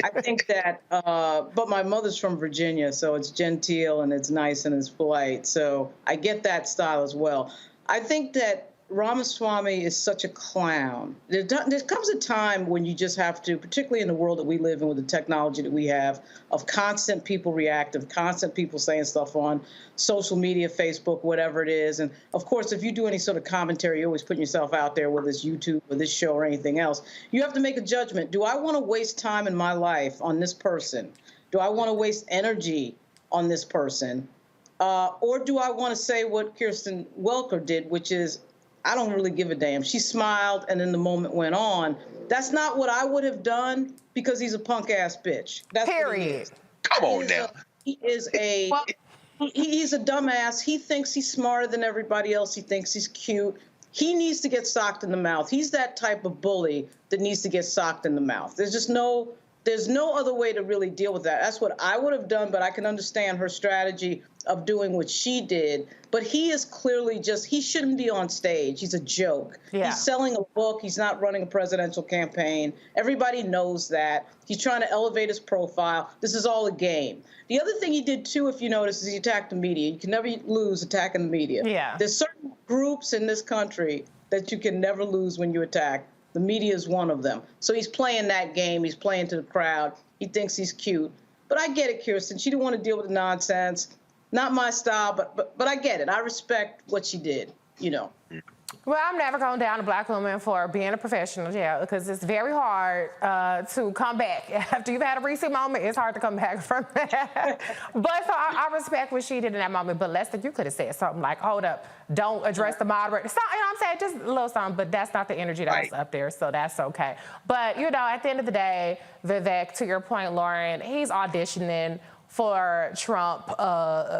I think that, but my mother's from Virginia, so it's genteel and it's nice and it's polite. So I get that style as well. I think that Ramaswamy is such a clown. There comes a time when you just have to, particularly in the world that we live in with the technology that we have, of constant people reactive, constant people saying stuff on social media, Facebook, whatever it is. And of course, if you do any sort of commentary, you're always putting yourself out there, whether it's YouTube or this show or anything else. You have to make a judgment. Do I want to waste time in my life on this person? Do I want to waste energy on this person? Or do I want to say what Kirsten Welker did, which is, I don't really give a damn. She smiled, and then the moment went on. That's not what I would have done because he's a punk-ass bitch. That's Period. Come on now. He's a dumbass. He thinks he's smarter than everybody else. He thinks he's cute. He needs to get socked in the mouth. He's that type of bully that needs to get socked in the mouth. There's no other way to really deal with that. That's what I would have done, but I can understand her strategy of doing what she did. But he is clearly he shouldn't be on stage. He's a joke. Yeah. He's selling a book. He's not running a presidential campaign. Everybody knows that. He's trying to elevate his profile. This is all a game. The other thing he did, too, if you notice, is he attacked the media. You can never lose attacking the media. Yeah. There's certain groups in this country that you can never lose when you attack. The media is one of them. So he's playing that game. He's playing to the crowd. He thinks he's cute. But I get it, Kirsten. She didn't want to deal with the nonsense. Not my style, but I get it. I respect what she did, Well, I'm never going down a black woman for being a professional, because it's very hard to come back. After you've had a recent moment, it's hard to come back from that. But so I respect what she did in that moment. But Lester, you could have said something like, hold up, don't address the moderator. So, I'm saying just a little something, but that's not the energy that was up there, so that's okay. But, at the end of the day, Vivek, to your point, Lauren, he's auditioning for Trump,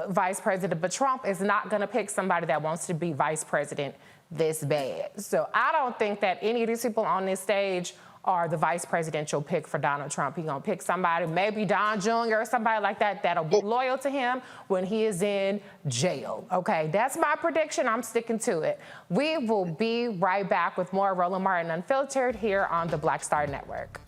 vice president, but Trump is not going to pick somebody that wants to be vice president this bad. So I don't think that any of these people on this stage are the vice presidential pick for Donald Trump. He's going to pick somebody, maybe Don Jr. or somebody like that, that'll be loyal to him when he is in jail. Okay, that's my prediction. I'm sticking to it. We will be right back with more Roland Martin Unfiltered here on the Black Star Network.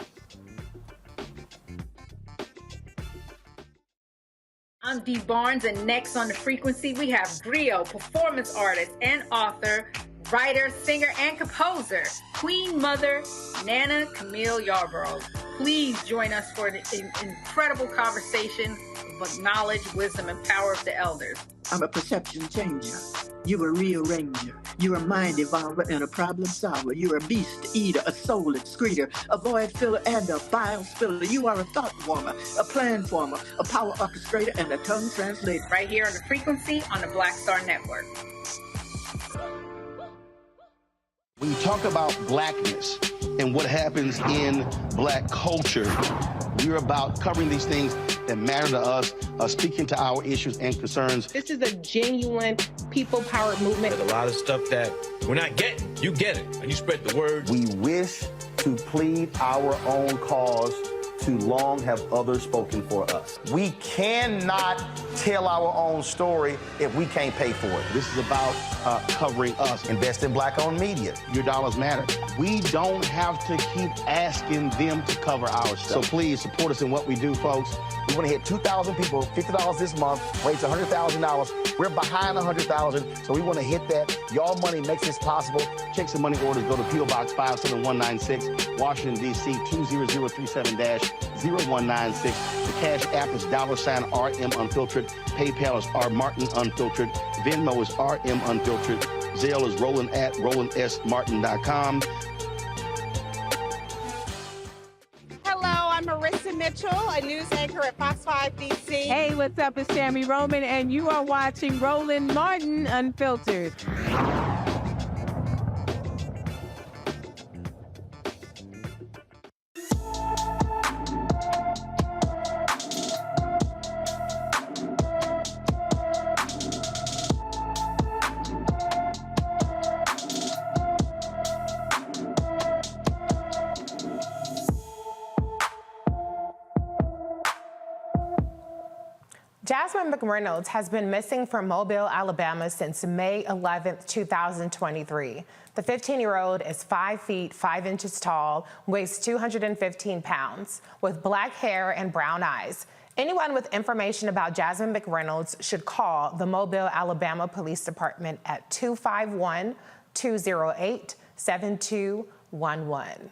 I'm Dee Barnes, and next on The Frequency, we have griot, performance artist and author, writer, singer, and composer, Queen Mother Nana Camille Yarborough. Please join us for an incredible conversation of knowledge, wisdom, and power of the elders. I'm a perception changer. You're a rearranger. You're a mind evolver and a problem solver. You're a beast eater, a soul excreter, a void filler, and a bile spiller. You are a thought warmer, a plan former, a power orchestrator, and a tongue translator. Right here on The Frequency on the Black Star Network. When you talk about blackness and what happens in black culture, we're about covering these things that matter to us, speaking to our issues and concerns. This is a genuine people-powered movement. There's a lot of stuff that we're not getting. You get it, and you spread the word. We wish to plead our own cause. Too long have others spoken for us. We cannot tell our own story if we can't pay for it. This is about covering us. Invest in black-owned media. Your dollars matter. We don't have to keep asking them to cover our stuff. So please support us in what we do, folks. We want to hit 2,000 people, $50 this month, raise $100,000. We're behind $100,000, so we want to hit that. Y'all money makes this possible. Checks and money orders go to P.O. Box 57196, Washington, D.C. 20037-0196. The Cash App is $RM Unfiltered. PayPal is R Martin Unfiltered. Venmo is RM Unfiltered. Zelle is Roland at RolandSMartin.com. Hello, I'm Marissa Mitchell, a news anchor at Fox 5 DC. Hey, what's up? It's Tammy Roman, and you are watching Roland Martin Unfiltered. Jasmine McReynolds has been missing from Mobile, Alabama since May 11, 2023. The 15-year-old is 5 feet 5 inches tall, weighs 215 pounds, with black hair and brown eyes. Anyone with information about Jasmine McReynolds should call the Mobile, Alabama Police Department at 251-208-7211.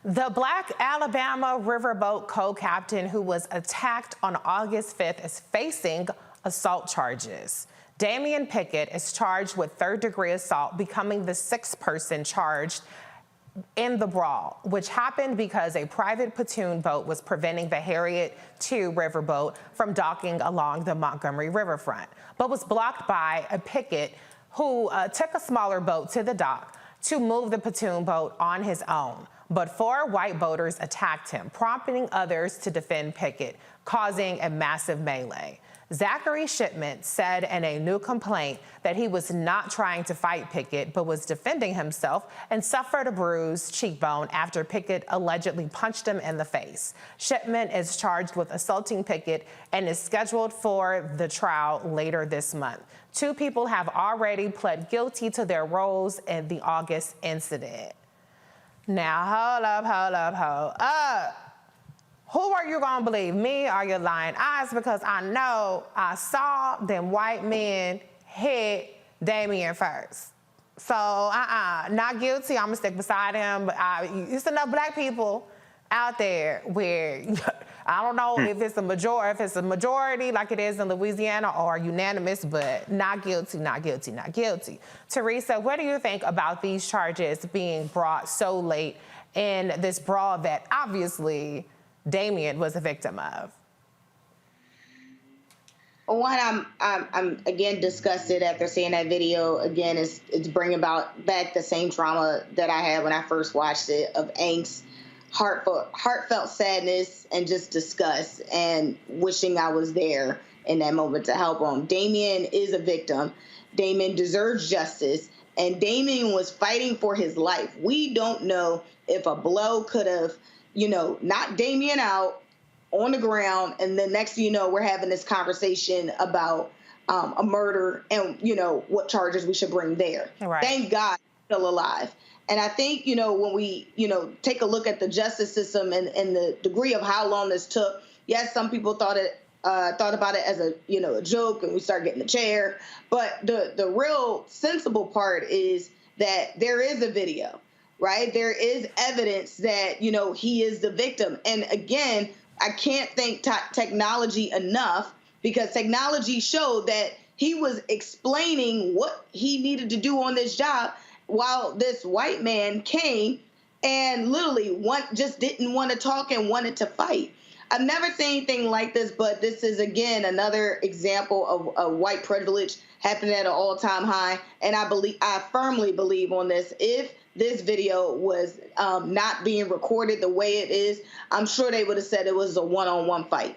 The Black Alabama riverboat co-captain who was attacked on August 5th is facing assault charges. Damian Pickett is charged with third-degree assault, becoming the sixth person charged in the brawl, which happened because a private pontoon boat was preventing the Harriet II riverboat from docking along the Montgomery riverfront, but was blocked by a Pickett who took a smaller boat to the dock to move the pontoon boat on his own. But 4 white boaters attacked him, prompting others to defend Pickett, causing a massive melee. Zachary Shipman said in a new complaint that he was not trying to fight Pickett, but was defending himself and suffered a bruised cheekbone after Pickett allegedly punched him in the face. Shipman is charged with assaulting Pickett and is scheduled for the trial later this month. 2 people have already pled guilty to their roles in the August incident. Now, hold up. Who are you gonna believe, me or your lying eyes? Because I know I saw them white men hit Damian first. So, not guilty. I'm gonna stick beside him. But it's enough black people out there where I don't know if it's a majority like it is in Louisiana or unanimous, but not guilty, not guilty, not guilty. Teresa, what do you think about these charges being brought so late in this brawl that obviously Damian was a victim of? One, I'm again disgusted after seeing that video. Again, it's bringing back the same trauma that I had when I first watched it, of angst, heartfelt sadness, and just disgust, and wishing I was there in that moment to help him. Damian is a victim. Damian deserves justice, and Damian was fighting for his life. We don't know if a blow could have, knocked Damian out on the ground, and then next thing you know, we're having this conversation about a murder and, what charges we should bring there. Right. Thank God he's still alive. And I think, when we, take a look at the justice system and the degree of how long this took, yes, some people thought about it as a joke, and we start getting the chair. But the real sensible part is that there is a video, right? There is evidence that, he is the victim. And again, I can't thank technology enough, because technology showed that he was explaining what he needed to do on this job, while this white man came and literally just didn't want to talk and wanted to fight. I've never seen anything like this, but this is, again, another example of white privilege happening at an all-time high. And I firmly believe on this. If this video was not being recorded the way it is, I'm sure they would have said it was a one-on-one fight.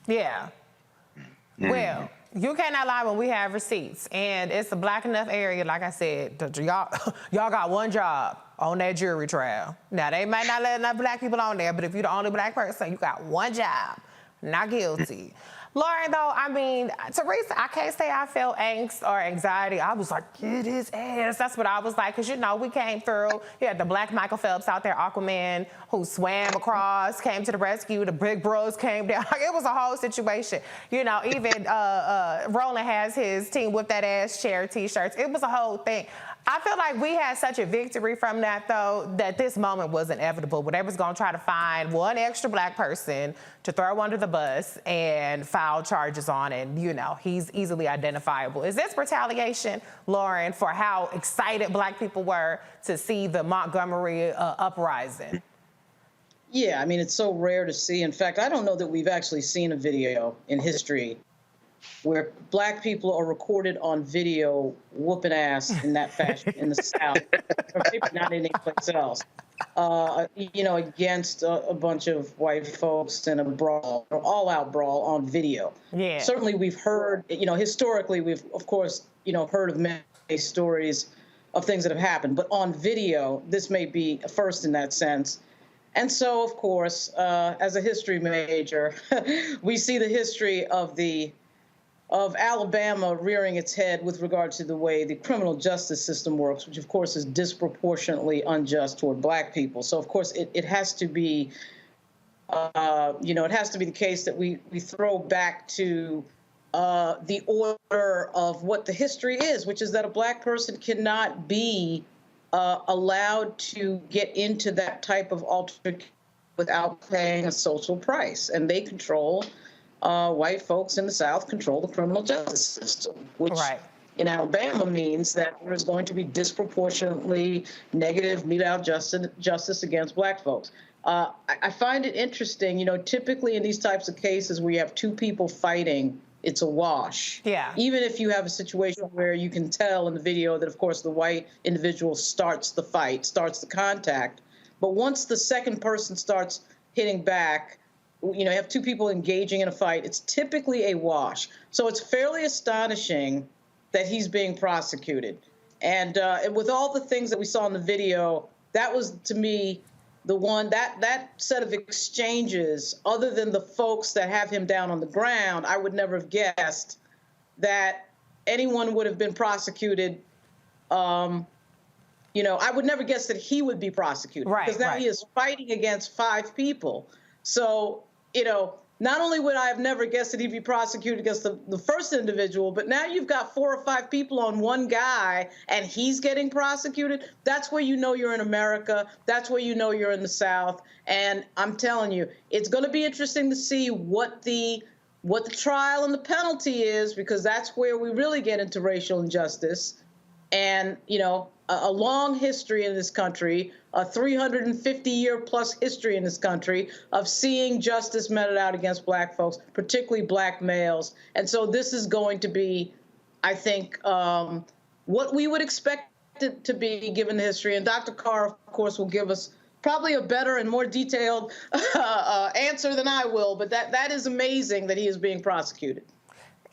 Yeah. Well, you cannot lie when we have receipts, and it's a black enough area, like I said. Y'all got one job on that jury trial. Now, they might not let enough black people on there, but if you're the only black person, you got one job not guilty. Lauren, though, I mean, Teresa, I can't say I felt angst or anxiety. I was like, get his ass. That's what I was like, because, you know, we came through. You had the black Michael Phelps out there, Aquaman, who swam across, came to the rescue. The big bros came down. It was a whole situation. You know, even Roland has his Team Whip That Ass chair T-shirts. It was a whole thing. I feel like we had such a victory from that, though, that this moment was inevitable. Where they was going to try to find one extra black person to throw under the bus and file charges on, and, you know, he's easily identifiable. Is this retaliation, Lauren, for how excited black people were to see the Montgomery uprising? Yeah, I mean, it's so rare to see. In fact, I don't know that we've actually seen a video in history where black people are recorded on video whooping ass in that fashion in the South, or maybe not any place else, you know, against a bunch of white folks in a brawl, an all-out brawl on video. Yeah. Certainly we've heard, you know, historically we've, of course, you know, heard of many stories of things that have happened, but on video, this may be a first in that sense. And so, of course, as a history major, we see the history of Alabama rearing its head with regard to the way the criminal justice system works, which of course is disproportionately unjust toward black people. So of course it has to be, you know, it has to be the case that we throw back to the order of what the history is, which is that a black person cannot be allowed to get into that type of altercation without paying a social price. And they control, white folks in the South control the criminal justice system, which in Alabama means that there's going to be disproportionately negative mete-out justice against black folks. I find it interesting, you know, typically in these types of cases where you have two people fighting, it's a wash. Yeah. Even if you have a situation where you can tell in the video that, of course, the white individual starts the fight, starts the contact, but once the second person starts hitting back, you know, you have two people engaging in a fight, it's typically a wash. So it's fairly astonishing that he's being prosecuted. And with all the things that we saw in the video, that was, to me, the one, that set of exchanges, other than the folks that have him down on the ground, I would never have guessed that anyone would have been prosecuted. You know, I would never guess that he would be prosecuted. Because now he is fighting against 5 people. So, you know, not only would I have never guessed that he'd be prosecuted against the first individual, but now you've got 4 or 5 people on one guy and he's getting prosecuted. That's where you know you're in America. That's where you know you're in the South. And I'm telling you, it's going to be interesting to see what the trial and the penalty is, because that's where we really get into racial injustice. And, you know, a long history in this country, a 350-year-plus history in this country of seeing justice meted out against black folks, particularly black males. And so this is going to be, I think, what we would expect it to be given the history. And Dr. Carr, of course, will give us probably a better and more detailed answer than I will. But that is amazing that he is being prosecuted.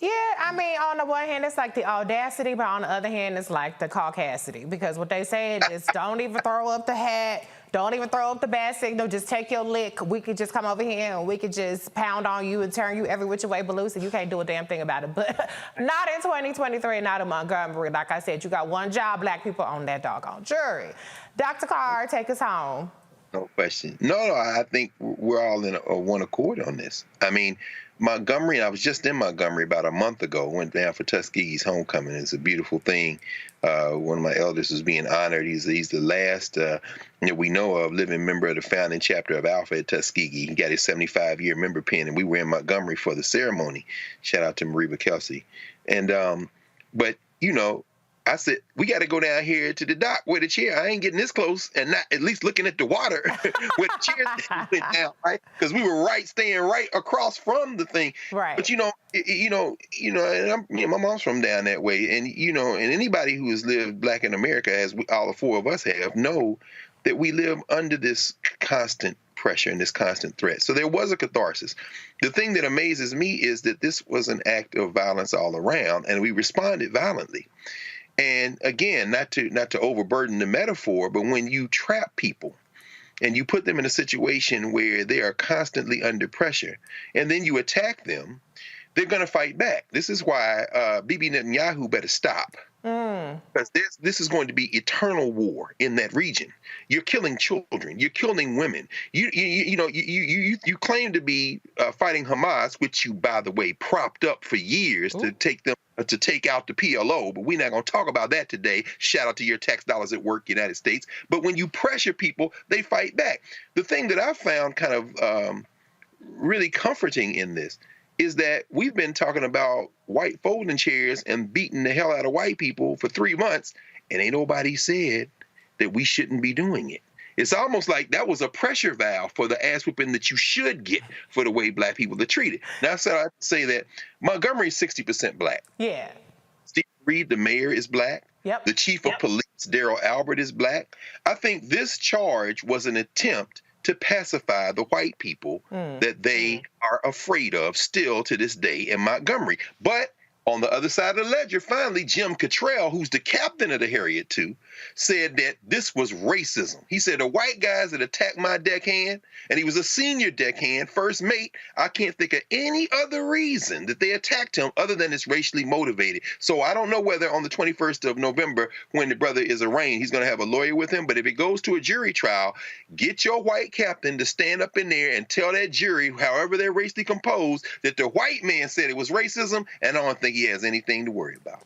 Yeah, I mean, on the one hand, it's like the audacity, but on the other hand, it's like the caucasity. Because what they say is don't even throw up the hat, don't even throw up the bad signal, just take your lick. We could just come over here and we could just pound on you and turn you every which way but loose, and you can't do a damn thing about it. But not in 2023, not in Montgomery. Like I said, you got one job, black people, on that doggone jury. Dr. Carr, take us home. No question. No, I think we're all in one accord on this. I mean, Montgomery, I was just in Montgomery about a month ago, went down for Tuskegee's homecoming. It's a beautiful thing. One of my elders was being honored. He's the last that we know of living member of the founding chapter of Alpha at Tuskegee. He got his 75-year member pin, and we were in Montgomery for the ceremony. Shout out to Mariva Kelsey. And but, you know, I said, we got to go down here to the dock where the chair, I ain't getting this close and not at least looking at the water where the chair went down, right? Because we were staying right across from the thing. Right. But, and my mom's from down that way. And, and anybody who has lived black in America, as all the 4 of us have, know that we live under this constant pressure and this constant threat. So there was a catharsis. The thing that amazes me is that this was an act of violence all around, and we responded violently. And again, not to overburden the metaphor, but when you trap people and you put them in a situation where they are constantly under pressure, and then you attack them, they're going to fight back. This is why Bibi Netanyahu better stop. Because this is going to be eternal war in that region. You're killing children. You're killing women. You claim to be fighting Hamas, which you, by the way, propped up for years to take them to take out the PLO. But we're not going to talk about that today. Shout out to your tax dollars at work, United States. But when you pressure people, they fight back. The thing that I found kind of really comforting in this is that we've been talking about white folding chairs and beating the hell out of white people for 3 months, and ain't nobody said that we shouldn't be doing it. It's almost like that was a pressure valve for the ass whooping that you should get for the way black people are treated. Now, so I say that Montgomery is 60% black. Yeah. Steve Reed, the mayor, is black. Yep. The chief of police, Daryl Albert, is black. I think this charge was an attempt to pacify the white people that they are afraid of still to this day in Montgomery. But on the other side of the ledger, finally, Jim Cottrell, who's the captain of the Harriet II, said that this was racism. He said the white guys that attacked my deckhand, and he was a senior deckhand, first mate, I can't think of any other reason that they attacked him other than it's racially motivated. So I don't know whether on the 21st of November, when the brother is arraigned, he's going to have a lawyer with him. But if it goes to a jury trial, get your white captain to stand up in there and tell that jury, however they're racially composed, that the white man said it was racism, and I don't think he has anything to worry about.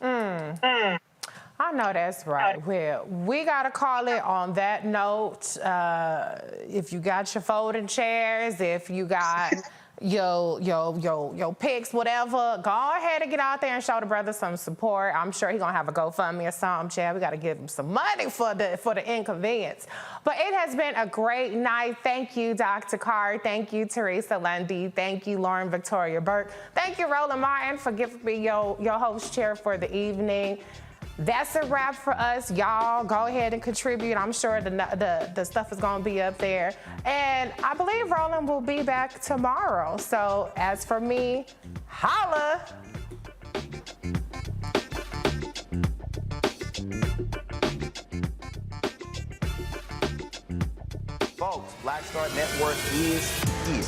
I know that's right. Well, we got to call it on that note. If you got your folding chairs, if you got your picks, whatever, go ahead and get out there and show the brother some support. I'm sure he's going to have a GoFundMe or something, Chad. We got to give him some money for the inconvenience. But it has been a great night. Thank you, Dr. Carr. Thank you, Teresa Lundy. Thank you, Lauren Victoria Burke. Thank you, Roland Martin, for giving me your host chair for the evening. That's a wrap for us. Y'all go ahead and contribute. I'm sure the stuff is going to be up there. And I believe Roland will be back tomorrow. So as for me, holla. Folks, Black Star Network is here.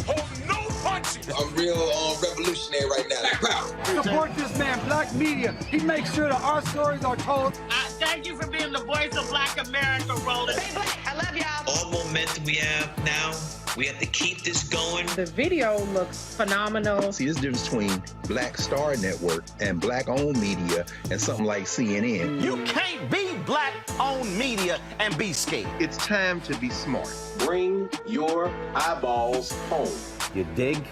Hold no punches. I'm real revolutionary right now. Black power. Support this man, Black Media. He makes sure that our stories are told. Thank you for being the voice of Black America, Roland. Stay black. I love y'all. All momentum we have now, we have to keep this going. The video looks phenomenal. See, this difference between Black Star Network and black-owned media and something like CNN. You can't be black-owned media and be scared. It's time to be smart. Bring your eyeballs home. You dig?